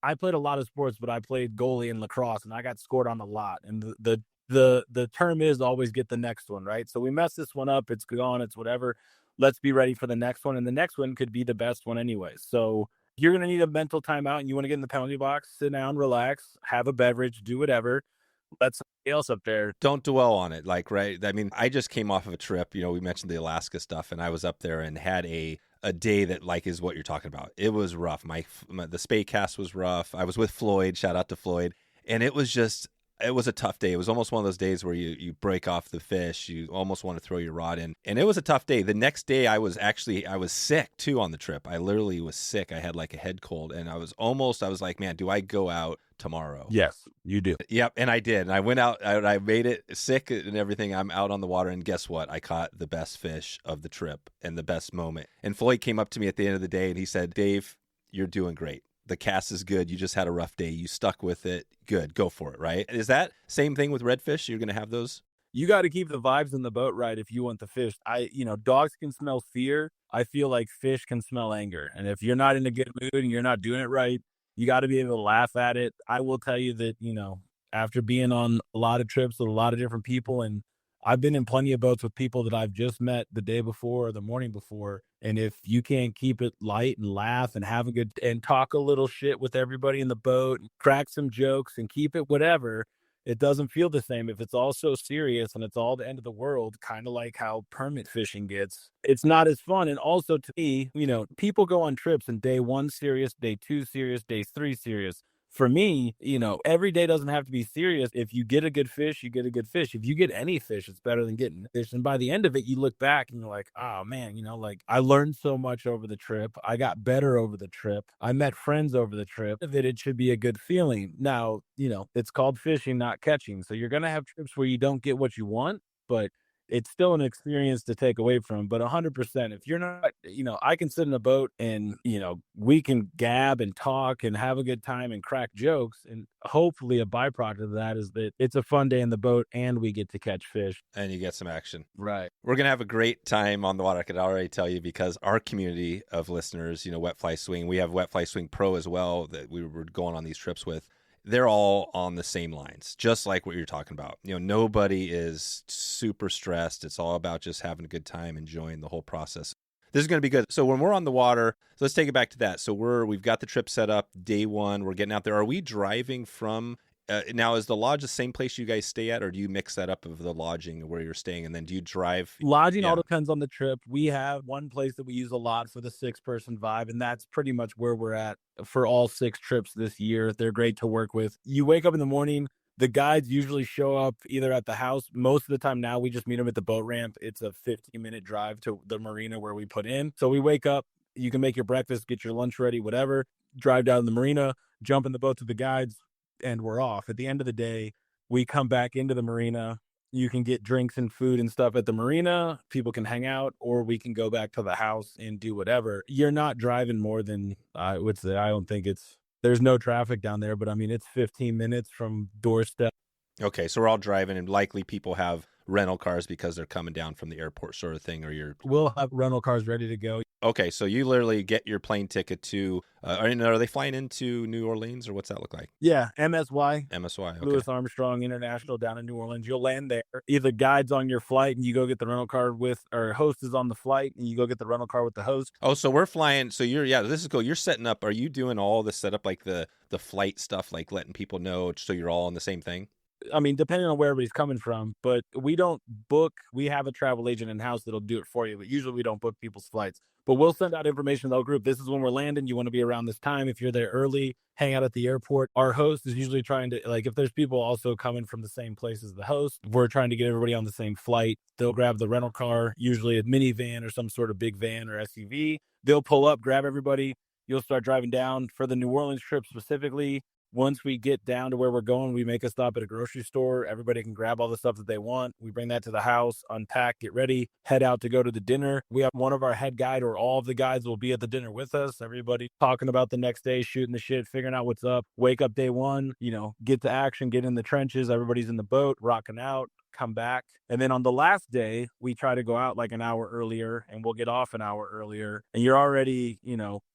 I played a lot of sports, but I played goalie in lacrosse, and I got scored on a lot. And the term is always get the next one, right? So we mess this one up, it's gone, it's whatever. Let's be ready for the next one, and the next one could be the best one anyway. So you're going to need a mental timeout, and you want to get in the penalty box, sit down, relax, have a beverage, do whatever. Let somebody else up there. Don't dwell on it. Like, right. I mean, I just came off of a trip, we mentioned the Alaska stuff, and I was up there and had a day that like is what you're talking about. It was rough. The spay cast was rough. I was with Floyd, shout out to Floyd. And it was a tough day. It was almost one of those days where you break off the fish. You almost want to throw your rod in. And it was a tough day. The next day I was sick too on the trip. I literally was sick. I had like a head cold, and I was like, man, do I go out tomorrow? Yes, you do. Yep. And I did. And I went out, I made it sick and everything. I'm out on the water, and guess what? I caught the best fish of the trip and the best moment. And Floyd came up to me at the end of the day and he said, Dave, you're doing great. The cast is good. You just had a rough day. You stuck with it. Good. Go for it. Right. Is that same thing with redfish? You're going to have those? You got to keep the vibes in the boat right if you want the fish. Dogs can smell fear. I feel like fish can smell anger. And if you're not in a good mood and you're not doing it right, you got to be able to laugh at it. I will tell you that, after being on a lot of trips with a lot of different people, and I've been in plenty of boats with people that I've just met the day before or the morning before, And if you can't keep it light and laugh and have a good and talk a little shit with everybody in the boat, and crack some jokes and keep it whatever, it doesn't feel the same if it's all so serious and it's all the end of the world, kind of like how permit fishing gets. It's not as fun. And also to me, people go on trips and day one serious, day two serious, day three serious. For me, every day doesn't have to be serious. If you get a good fish, you get a good fish. If you get any fish, it's better than getting fish. And by the end of it, you look back and you're like, oh man, like I learned so much over the trip. I got better over the trip. I met friends over the trip. It should be a good feeling. Now, it's called fishing, not catching. So you're going to have trips where you don't get what you want, but it's still an experience to take away from. But 100%, if you're not, I can sit in a boat and, we can gab and talk and have a good time and crack jokes. And hopefully a byproduct of that is that it's a fun day in the boat and we get to catch fish. And you get some action. Right. We're going to have a great time on the water. I could already tell you, because our community of listeners, Wet Fly Swing, we have Wet Fly Swing Pro as well that we were going on these trips with. They're all on the same lines, just like what you're talking about. Nobody is super stressed. It's all about just having a good time, enjoying the whole process. This is going to be good. So when we're on the water, so let's take it back to that. So we've got the trip set up. Day one, we're getting out there. Are we driving from now, is the lodge the same place you guys stay at, or do you mix that up of the lodging where you're staying, and then do you drive? Lodging all depends on the trip. We have one place that we use a lot for the 6-person vibe, and that's pretty much where we're at for all 6 trips this year. They're great to work with. You wake up in the morning. The guides usually show up either at the house. Most of the time now, we just meet them at the boat ramp. It's a 15-minute drive to the marina where we put in. So we wake up. You can make your breakfast, get your lunch ready, whatever. Drive down to the marina, jump in the boat to the guides, and we're off. At the end of the day, we come back into the marina. You can get drinks and food and stuff at the marina. People can hang out, or we can go back to the house and do whatever. You're not driving more than, I would say, there's no traffic down there, but I mean, it's 15 minutes from doorstep. Okay, so we're all driving, and likely people have rental cars because they're coming down from the airport sort of thing, or We'll have rental cars ready to go. Okay, so you literally get your plane ticket to, are they flying into New Orleans, or what's that look like? Yeah, MSY. MSY, okay. Louis Armstrong International down in New Orleans. You'll land there. Either guides on your flight and you go get the rental car with, or host is on the flight and you go get the rental car with the host. Oh, so we're flying. So this is cool. You're setting up. Are you doing all the setup, like the flight stuff, like letting people know so you're all on the same thing? I mean, depending on where everybody's coming from, but we don't book. We have a travel agent in-house that'll do it for you, but usually we don't book people's flights. But we'll send out information to the whole group. This is when we're landing. You want to be around this time. If you're there early, hang out at the airport. Our host is usually trying to, if there's people also coming from the same place as the host, we're trying to get everybody on the same flight. They'll grab the rental car, usually a minivan or some sort of big van or SUV. They'll pull up, grab everybody. You'll start driving down for the New Orleans trip specifically. Once we get down to where we're going, we make a stop at a grocery store. Everybody can grab all the stuff that they want. We bring that to the house, unpack, get ready, head out to go to the dinner. We have one of our head guide, or all of the guides will be at the dinner with us. Everybody talking about the next day, shooting the shit, figuring out what's up. Wake up day one, get to action, get in the trenches. Everybody's in the boat, rocking out. Come back. And then on the last day, we try to go out like an hour earlier, and we'll get off an hour earlier. And you're already,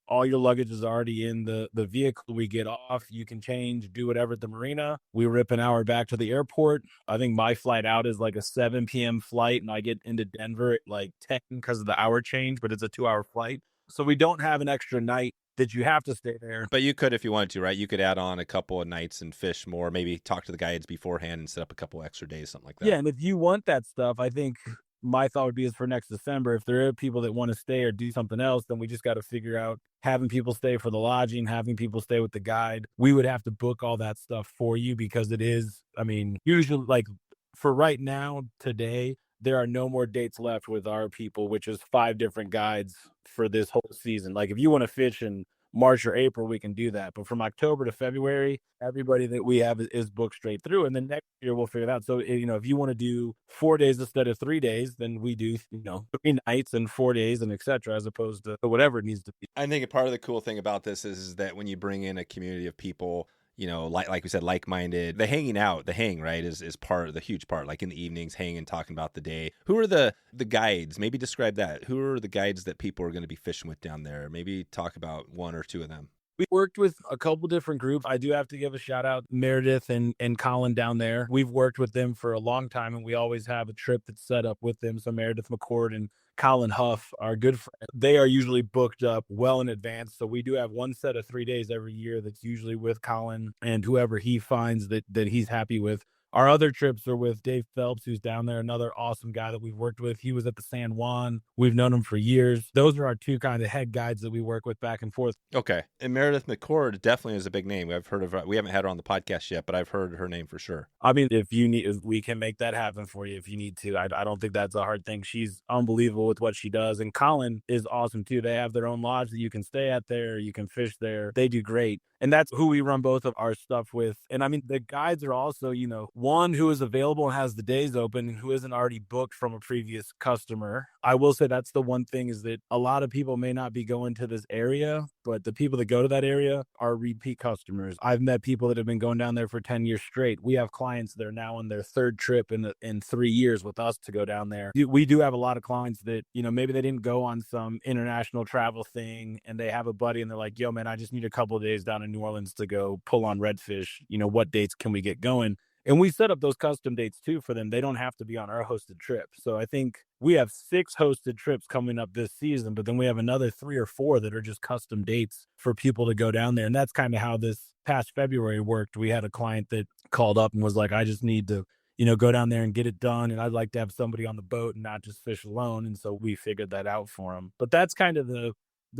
all your luggage is already in the vehicle. We get off. You can change, do whatever at the marina. We rip an hour back to the airport. I think my flight out is like a 7 p.m. flight, and I get into Denver at like 10 because of the hour change, but it's a 2-hour flight. So we don't have an extra night that you have to stay there. But you could if you wanted to, right? You could add on a couple of nights and fish more, maybe talk to the guides beforehand and set up a couple extra days, something like that. Yeah, and if you want that stuff, I think my thought would be is for next December, if there are people that want to stay or do something else, then we just got to figure out having people stay for the lodging, having people stay with the guide. We would have to book all that stuff for you because it is, usually like for right now, today, there are no more dates left with our people, which is 5 different guides for this whole season. Like if you want to fish in March or April, we can do that. But from October to February, everybody that we have is booked straight through. And then next year we'll figure it out. So, if you want to do 4 days instead of 3 days, then we do, 3 nights and 4 days and etc., as opposed to whatever it needs to be. I think part of the cool thing about this is that when you bring in a community of people, like we said, like-minded, the hanging out, right, is part of the huge part, like in the evenings, hanging, talking about the day. Who are the guides? Maybe describe that. Who are the guides that people are going to be fishing with down there? Maybe talk about 1 or 2 of them. We worked with a couple different groups. I do have to give a shout out Meredith and Colin down there. We've worked with them for a long time, and we always have a trip that's set up with them. So Meredith McCord and Colin Huff are good friends. They are usually booked up well in advance. So we do have one set of 3 days every year that's usually with Colin and whoever he finds that he's happy with. Our other trips are with Dave Phelps, who's down there, another awesome guy that we've worked with. He was at the San Juan. We've known him for years. Those are our two kind of head guides that we work with back and forth. Okay. And Meredith McCord definitely is a big name. I've heard of her. We haven't had her on the podcast yet, but I've heard her name for sure. I mean, if you need, we can make that happen for you if you need to. I don't think that's a hard thing. She's unbelievable with what she does. And Colin is awesome too. They have their own lodge that you can stay at there. You can fish there. They do great. And that's who we run both of our stuff with. And I mean, the guides are also, one who is available and has the days open and who isn't already booked from a previous customer. I will say that's the one thing is that a lot of people may not be going to this area, but the people that go to that area are repeat customers. I've met people that have been going down there for 10 years straight. We have clients that are now on their third trip in 3 years with us to go down there. We do have a lot of clients that, maybe they didn't go on some international travel thing and they have a buddy and they're like, yo, man, I just need a couple of days down in New Orleans to go pull on redfish. What dates can we get going? And we set up those custom dates too for them. They don't have to be on our hosted trip. So I think we have 6 hosted trips coming up this season, but then we have another 3 or 4 that are just custom dates for people to go down there. And that's kind of how this past February worked. We had a client that called up and was like, I just need to, go down there and get it done. And I'd like to have somebody on the boat and not just fish alone. And so we figured that out for him. But that's kind of the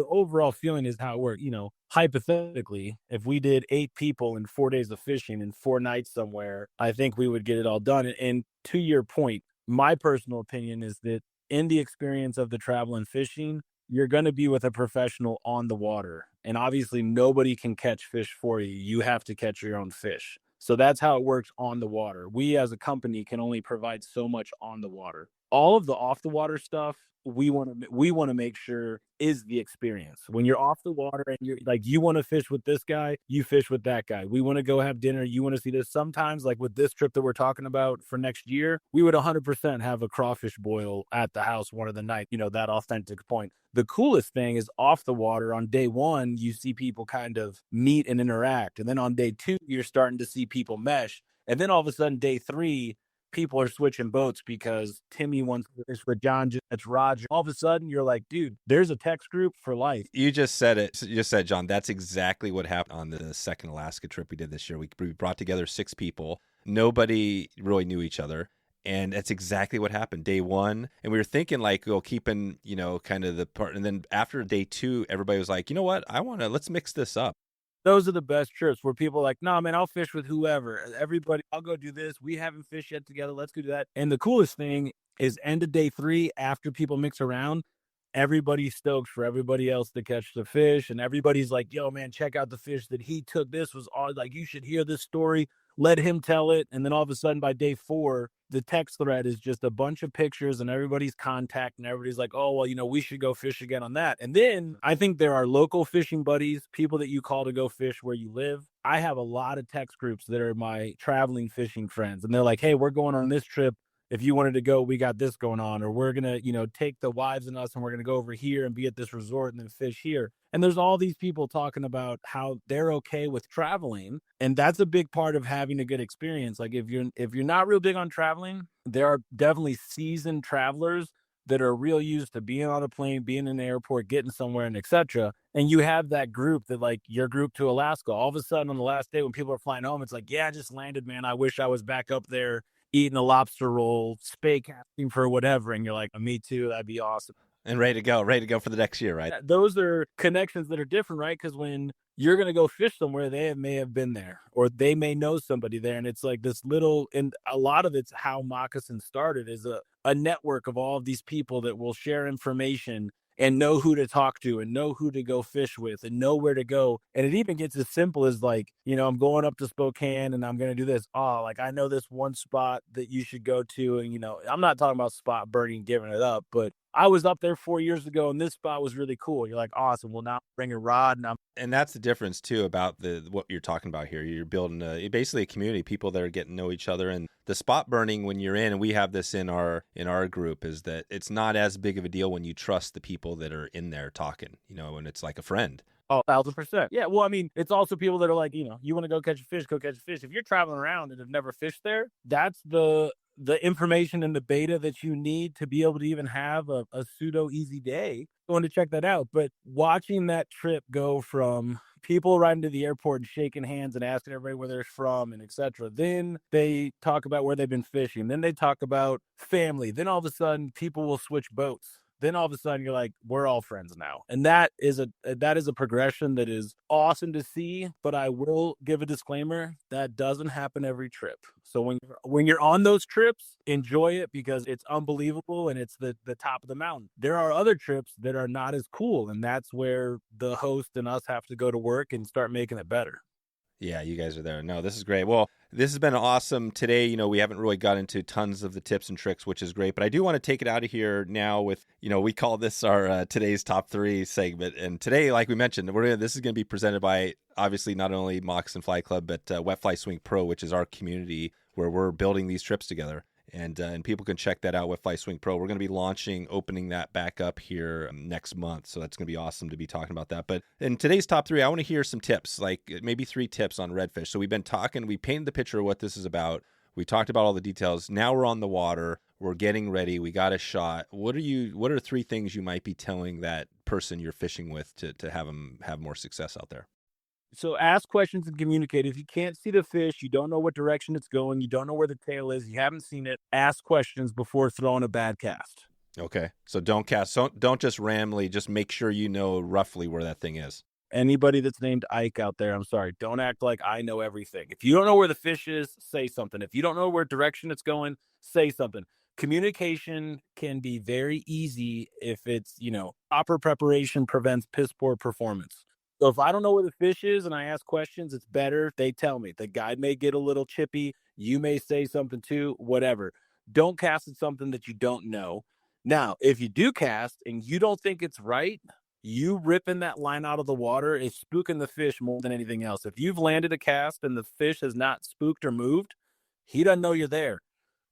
overall feeling is how it worked. Hypothetically, if we did 8 people in 4 days of fishing and 4 nights somewhere, I think we would get it all done. And to your point, my personal opinion is that in the experience of the travel and fishing, you're going to be with a professional on the water. And obviously, nobody can catch fish for you. You have to catch your own fish. So that's how it works on the water. We as a company can only provide so much on the water. All of the off the water stuff, we want to make sure is the experience. When you're off the water and you're like, you want to fish with this guy, you fish with that guy. We want to go have dinner. You want to see this. Sometimes, like with this trip that we're talking about for next year, we would 100% have a crawfish boil at the house one of the night, that authentic point. The coolest thing is off the water on day 1, you see people kind of meet and interact. And then on day 2, you're starting to see people mesh. And then all of a sudden, day 3, people are switching boats because Timmy wants to fish with John, it's Roger. All of a sudden, you're like, dude, there's a text group for life. You just said it. You just said, John, that's exactly what happened on the second Alaska trip we did this year. We brought together 6 people. Nobody really knew each other. And that's exactly what happened day 1. And we were thinking like, keeping, kind of the part. And then after day 2, everybody was like, you know what? Let's mix this up. Those are the best trips where people are like, nah, man, I'll fish with whoever. Everybody, I'll go do this. We haven't fished yet together. Let's go do that. And the coolest thing is end of day 3, after people mix around, everybody's stoked for everybody else to catch the fish. And everybody's like, yo, man, check out the fish that he took. This was all like, you should hear this story. Let him tell it. And then all of a sudden by day 4, the text thread is just a bunch of pictures and everybody's contact and everybody's like, oh, well, we should go fish again on that. And then I think there are local fishing buddies, people that you call to go fish where you live. I have a lot of text groups that are my traveling fishing friends. And they're like, hey, we're going on this trip. If you wanted to go, we got this going on, or we're going to, take the wives and us and we're going to go over here and be at this resort and then fish here. And there's all these people talking about how they're okay with traveling. And that's a big part of having a good experience. Like if you're not real big on traveling, there are definitely seasoned travelers that are real used to being on a plane, being in an airport, getting somewhere and etc. And you have that group that like your group to Alaska. All of a sudden on the last day when people are flying home, it's like, yeah, I just landed, man. I wish I was back up there eating a lobster roll, spay casting for whatever. And you're like, me too. That'd be awesome. And ready to go for the next year, right? Those are connections that are different, right? Because when you're going to go fish somewhere, they may have been there or they may know somebody there. And it's like this little, and a lot of it's how Moccasin started is a network of all of these people that will share information and know who to talk to and know who to go fish with and know where to go. And it even gets as simple as like, I'm going up to Spokane and I'm going to do this. Oh, like I know this one spot that you should go to. And, I'm not talking about spot burning, giving it up, but I was up there 4 years ago and this spot was really cool. You're like, awesome. Well, now bring a rod. And that's the difference too about what you're talking about here. You're building basically a community, people that are getting to know each other. And the spot burning when you're in, and we have this in our group, is that it's not as big of a deal when you trust the people that are in there talking, when it's like a friend. Oh, 1,000%. Yeah, well, I mean, it's also people that are like, you wanna go catch a fish, go catch a fish. If you're traveling around and have never fished there, that's the information and the beta that you need to be able to even have a pseudo easy day. Going to check that out. But watching that trip go from people riding to the airport and shaking hands and asking everybody where they're from and etc. Then they talk about where they've been fishing. Then they talk about family. Then all of a sudden people will switch boats. Then all of a sudden you're like, we're all friends now. And that is a progression that is awesome to see. But I will give a disclaimer, that doesn't happen every trip. So when you're on those trips, enjoy it because it's unbelievable and it's the top of the mountain. There are other trips that are not as cool, and that's where the host and us have to go to work and start making it better. Yeah, you guys are there. No, this is great. Well, this has been awesome today. We haven't really got into tons of the tips and tricks, which is great. But I do want to take it out of here now with, we call this our today's top 3 segment. And today, like we mentioned, this is going to be presented by obviously not only Moccasin Fly Club, but Wet Fly Swing Pro, which is our community where we're building these trips together. And people can check that out with Fly Swing Pro. We're going to be opening that back up here next month. So that's going to be awesome to be talking about that. But in today's top 3, I want to hear some tips, like maybe 3 tips on redfish. So we painted the picture of what this is about. We talked about all the details. Now we're on the water. We're getting ready. We got a shot. What are 3 things you might be telling that person you're fishing with to have them have more success out there? So ask questions and communicate. If you can't see the fish, you don't know what direction it's going, you don't know where the tail is, you haven't seen it, ask questions before throwing a bad cast. Okay. So don't cast. So don't just randomly, just make sure you know roughly where that thing is. Anybody that's named Ike out there, I'm sorry, don't act like I know everything. If you don't know where the fish is, say something. If you don't know where direction it's going, say something. Communication can be very easy if it's, proper preparation prevents piss poor performance. So if I don't know where the fish is and I ask questions, it's better if they tell me. The guide may get a little chippy. You may say something too, whatever. Don't cast at something that you don't know. Now, if you do cast and you don't think it's right, you ripping that line out of the water is spooking the fish more than anything else. If you've landed a cast and the fish has not spooked or moved, he doesn't know you're there.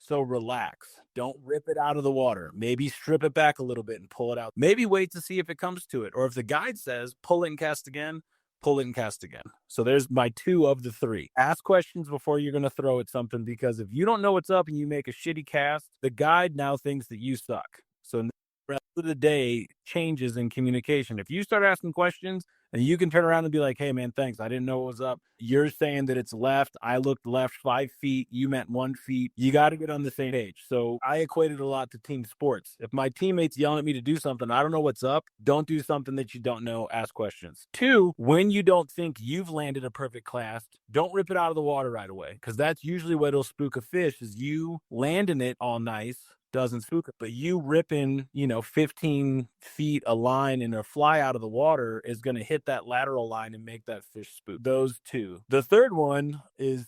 So relax. Don't rip it out of the water. Maybe strip it back a little bit and pull it out. Maybe wait to see if it comes to it. Or if the guide says, pull it and cast again, pull it and cast again. So there's my 2 of the 3. Ask questions before you're going to throw at something, because if you don't know what's up and you make a shitty cast, the guide now thinks that you suck. So the rest of the day changes in communication. If you start asking questions and you can turn around and be like, hey man, thanks, I didn't know what was up. You're saying that it's left. I looked left 5 feet. You meant 1 feet. You got to get on the same page. So I equated a lot to team sports. If my teammates yelling at me to do something, I don't know what's up. Don't do something that you don't know. Ask questions. 2, when you don't think you've landed a perfect cast, don't rip it out of the water right away, because that's usually what'll spook a fish, is you landing it all nice doesn't spook it. But you ripping, 15 feet a line and a fly out of the water is going to hit that lateral line and make that fish spook. Those 2. The third one is,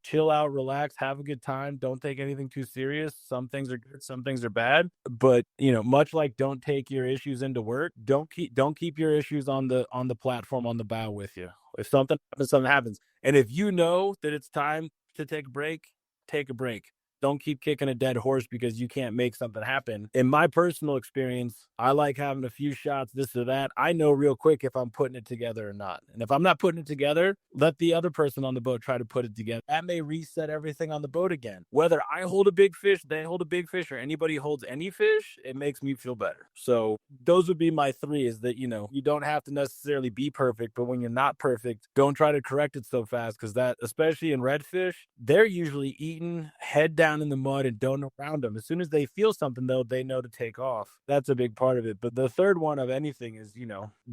chill out, relax, have a good time. Don't take anything too serious. Some things are good, some things are bad. But, much like don't take your issues into work, don't keep your issues on the platform on the bow with you. If something happens, something happens. And if you know that it's time to take a break, take a break. Don't keep kicking a dead horse because you can't make something happen. In my personal experience, I like having a few shots, this or that. I know real quick if I'm putting it together or not. And if I'm not putting it together, let the other person on the boat try to put it together. That may reset everything on the boat again. Whether I hold a big fish, they hold a big fish, or anybody holds any fish, it makes me feel better. So those would be my 3, is that, you don't have to necessarily be perfect, but when you're not perfect, don't try to correct it so fast, because that, especially in redfish, they're usually eating head down in the mud and don't know around them. As soon as they feel something, though, they know to take off. That's a big part of it. But the third one of anything is,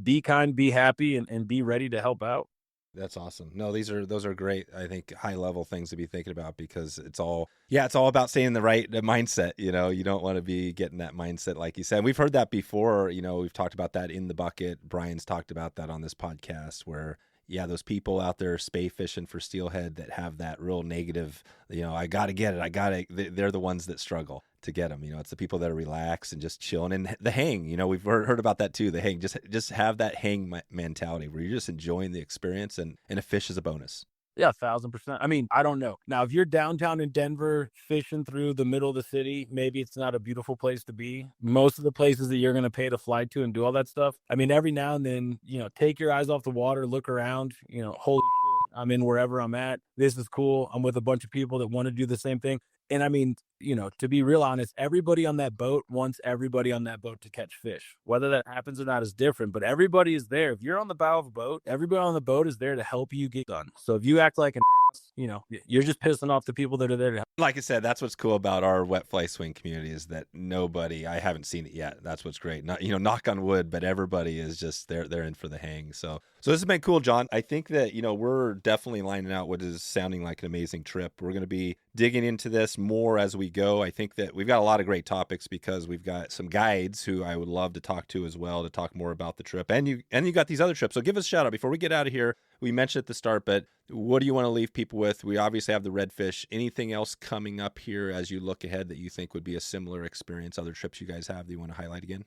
be kind, be happy, and be ready to help out. That's awesome. No, those are great. I think high level things to be thinking about, because it's all about staying in the right mindset. You don't want to be getting that mindset, like you said. We've heard that before. We've talked about that in the bucket. Brian's talked about that on this podcast, where those people out there spay fishing for steelhead that have that real negative, I got to get it. They're the ones that struggle to get them. It's the people that are relaxed and just chilling. And the hang, we've heard about that too. The hang, just have that hang mentality where you're just enjoying the experience, and a fish is a bonus. Yeah, 1,000%. I mean, I don't know. Now, if you're downtown in Denver fishing through the middle of the city, maybe it's not a beautiful place to be. Most of the places that you're going to pay to fly to and do all that stuff. I mean, every now and then, take your eyes off the water, look around, holy shit, I'm in wherever I'm at. This is cool. I'm with a bunch of people that want to do the same thing. And I mean, to be real honest, everybody on that boat wants everybody on that boat to catch fish. Whether that happens or not is different, but everybody is there. If you're on the bow of a boat, everybody on the boat is there to help you get done. So if you act like an ass, you're just pissing off the people that are there to help. Like I said, that's what's cool about our wet fly swing community is that I haven't seen it yet. That's what's great. Not, knock on wood, but everybody is just they're in for the hang. So this has been cool, John. I think that, we're definitely lining out what is sounding like an amazing trip. We're going to be digging into this more as we go. I think that we've got a lot of great topics because we've got some guides who I would love to talk to as well to talk more about the trip. And you got these other trips. So give us a shout out before we get out of here. We mentioned at the start, but what do you want to leave people with? We obviously have the Redfish. Anything else coming up here as you look ahead that you think would be a similar experience? Other trips you guys have that you want to highlight again?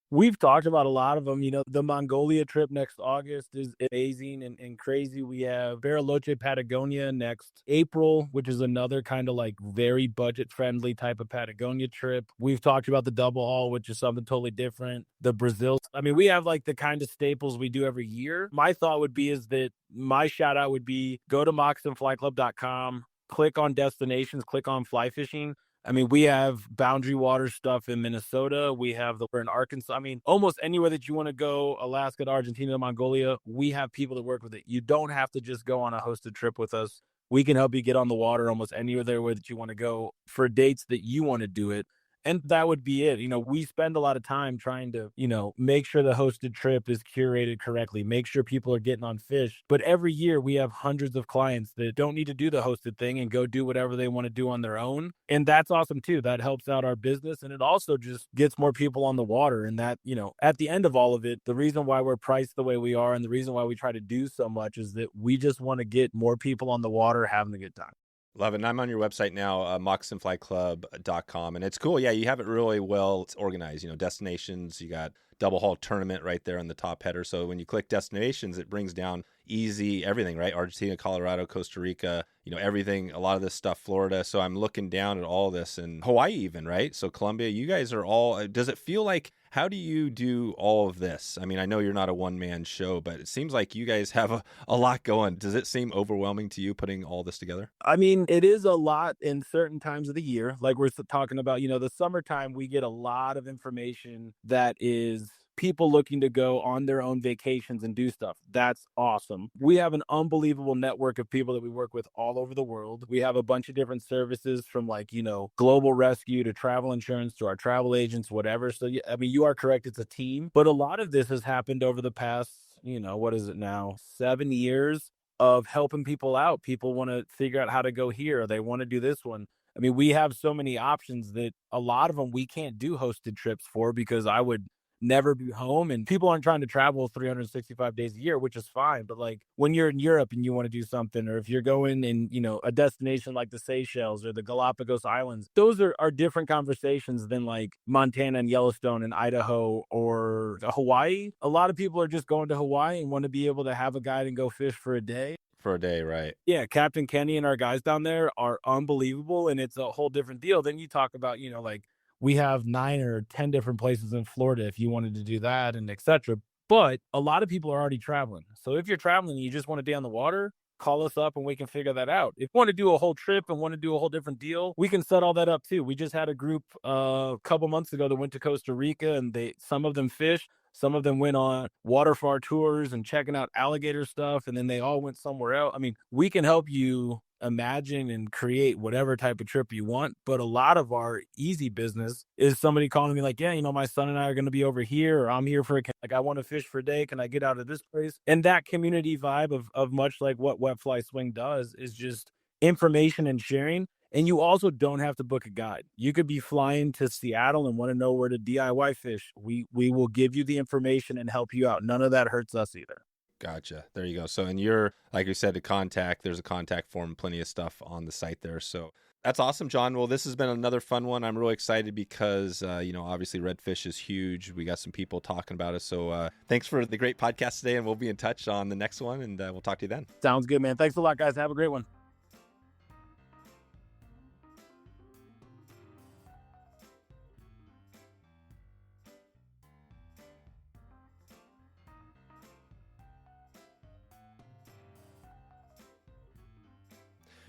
We've talked about a lot of them. The Mongolia trip next August is amazing and crazy. We have Bariloche, Patagonia next April, which is another kind of like very budget friendly type of Patagonia trip. We've talked about the double haul, which is something totally different. The Brazil. I mean, we have like the kind of staples we do every year. My thought would be is that my shout out would be go to moccasinflyclub.com, click on destinations, click on fly fishing. I mean, we have boundary water stuff in Minnesota. We have we're in Arkansas. I mean, almost anywhere that you want to go, Alaska to Argentina to Mongolia, we have people that work with it. You don't have to just go on a hosted trip with us. We can help you get on the water almost anywhere that you want to go for dates that you want to do it. And that would be it. We spend a lot of time trying to, make sure the hosted trip is curated correctly, make sure people are getting on fish. But every year we have hundreds of clients that don't need to do the hosted thing and go do whatever they want to do on their own. And that's awesome too. That helps out our business. And it also just gets more people on the water. And that, at the end of all of it, the reason why we're priced the way we are and the reason why we try to do so much is that we just want to get more people on the water having a good time. Love it. And I'm on your website now, moccasinflyclub.com. And it's cool. Yeah, you have it really well. It's organized. Destinations, you got double haul tournament right there on the top header. So when you click destinations, it brings down easy everything, right? Argentina, Colorado, Costa Rica, everything, a lot of this stuff, Florida. So I'm looking down at all this and Hawaii even, right? So Colombia, you guys are all, does it feel like, how do you do all of this? I mean, I know you're not a one-man show, but it seems like you guys have a lot going. Does it seem overwhelming to you putting all this together? I mean, it is a lot in certain times of the year. Like we're talking about, the summertime, we get a lot of information that is people looking to go on their own vacations and do stuff. That's awesome. We have an unbelievable network of people that we work with all over the world. We have a bunch of different services from like, global rescue to travel insurance to our travel agents, whatever. So, I mean, you are correct. It's a team, but a lot of this has happened over the past, what is it now? 7 years of helping people out. People want to figure out how to go here. Or they want to do this one. I mean, we have so many options that a lot of them we can't do hosted trips for because I would never be home and people aren't trying to travel 365 days a year, which is fine. But like when you're in Europe and you want to do something, or if you're going in, a destination like the Seychelles or the Galapagos Islands, those are different conversations than like Montana and Yellowstone and Idaho or Hawaii. A lot of people are just going to Hawaii and want to be able to have a guide and go fish for a day. For a day, right? Yeah, Captain Kenny and our guys down there are unbelievable, and it's a whole different deal. Then you talk about, like we have 9 or 10 different places in Florida if you wanted to do that and etc. But a lot of people are already traveling. So if you're traveling and you just want to be on the water, call us up and we can figure that out. If you want to do a whole trip and want to do a whole different deal, we can set all that up too. We just had a group a couple months ago that went to Costa Rica and some of them fished. Some of them went on waterfall tours and checking out alligator stuff, and then they all went somewhere else. I mean, we can help you imagine and create whatever type of trip you want. But a lot of our easy business is somebody calling me like, yeah, my son and I are going to be over here, or I'm here like, I want to fish for a day. Can I get out of this place? And that community vibe of much like what Wet Fly Swing does is just information and sharing. And you also don't have to book a guide. You could be flying to Seattle and want to know where to DIY fish. We will give you the information and help you out. None of that hurts us either. Gotcha. There you go. So, and you're, like you said, there's a contact form, plenty of stuff on the site there. So That's awesome, John. Well, this has been another fun one. I'm really excited because, obviously Redfish is huge. We got some people talking about it. So thanks for the great podcast today, and we'll be in touch on the next one, and we'll talk to you then. Sounds good, man. Thanks a lot, guys. Have a great one.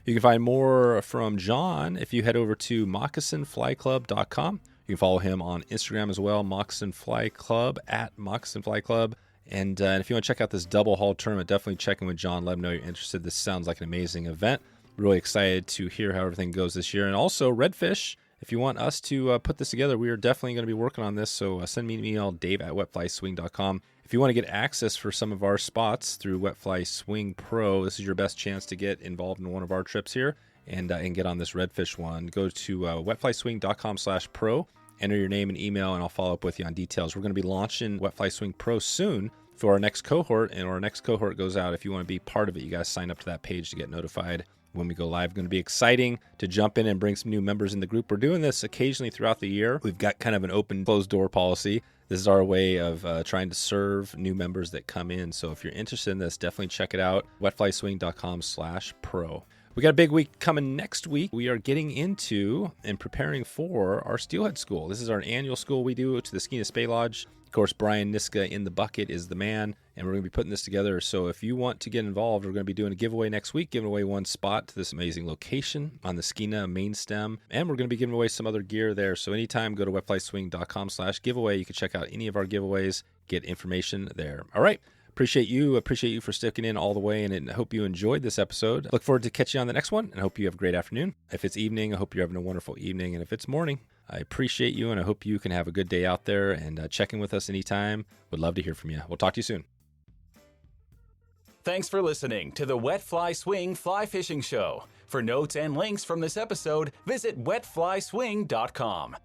You can find more from John if you head over to moccasinflyclub.com. You can follow him on Instagram as well, Moccasin Fly Club, at Moccasin Fly Club. And if you want to check out this double haul tournament, definitely check in with John. Let him know you're interested. This sounds like an amazing event. Really excited to hear how everything goes this year. And also, Redfish, if you want us to put this together, we are definitely going to be working on this. So send me an email, dave@wetflyswing.com. If you want to get access for some of our spots through Wetfly Swing Pro, this is your best chance to get involved in one of our trips here and get on this Redfish one. Go to wetflyswing.com/pro, enter your name and email, and I'll follow up with you on details. We're going to be launching Wetfly Swing Pro soon for our next cohort, and our next cohort goes out. If you want to be part of it, you guys sign up to that page to get notified when we go live. It's going to be exciting to jump in and bring some new members in the group. We're doing this occasionally throughout the year. We've got kind of an open, closed door policy. This is our way of trying to serve new members that come in. So if you're interested in this, definitely check it out. wetflyswing.com/pro. We got a big week coming next week. We are getting into and preparing for our Steelhead School. This is our annual school we do to the Skeena Bay Lodge. Of course, Brian Niska in the bucket is the man, and we're going to be putting this together. So if you want to get involved, we're going to be doing a giveaway next week, giving away one spot to this amazing location on the Skeena main stem, and we're going to be giving away some other gear there. So anytime, go to wetflyswing.com/giveaway. You can check out any of our giveaways, get information there. All right. Appreciate you for sticking in all the way, and I hope you enjoyed this episode. Look forward to catching you on the next one, and hope you have a great afternoon. If it's evening, I hope you're having a wonderful evening, and if it's morning, I appreciate you, and I hope you can have a good day out there, and check in with us anytime. Would love to hear from you. We'll talk to you soon. Thanks for listening to the Wet Fly Swing Fly Fishing Show. For notes and links from this episode, visit wetflyswing.com.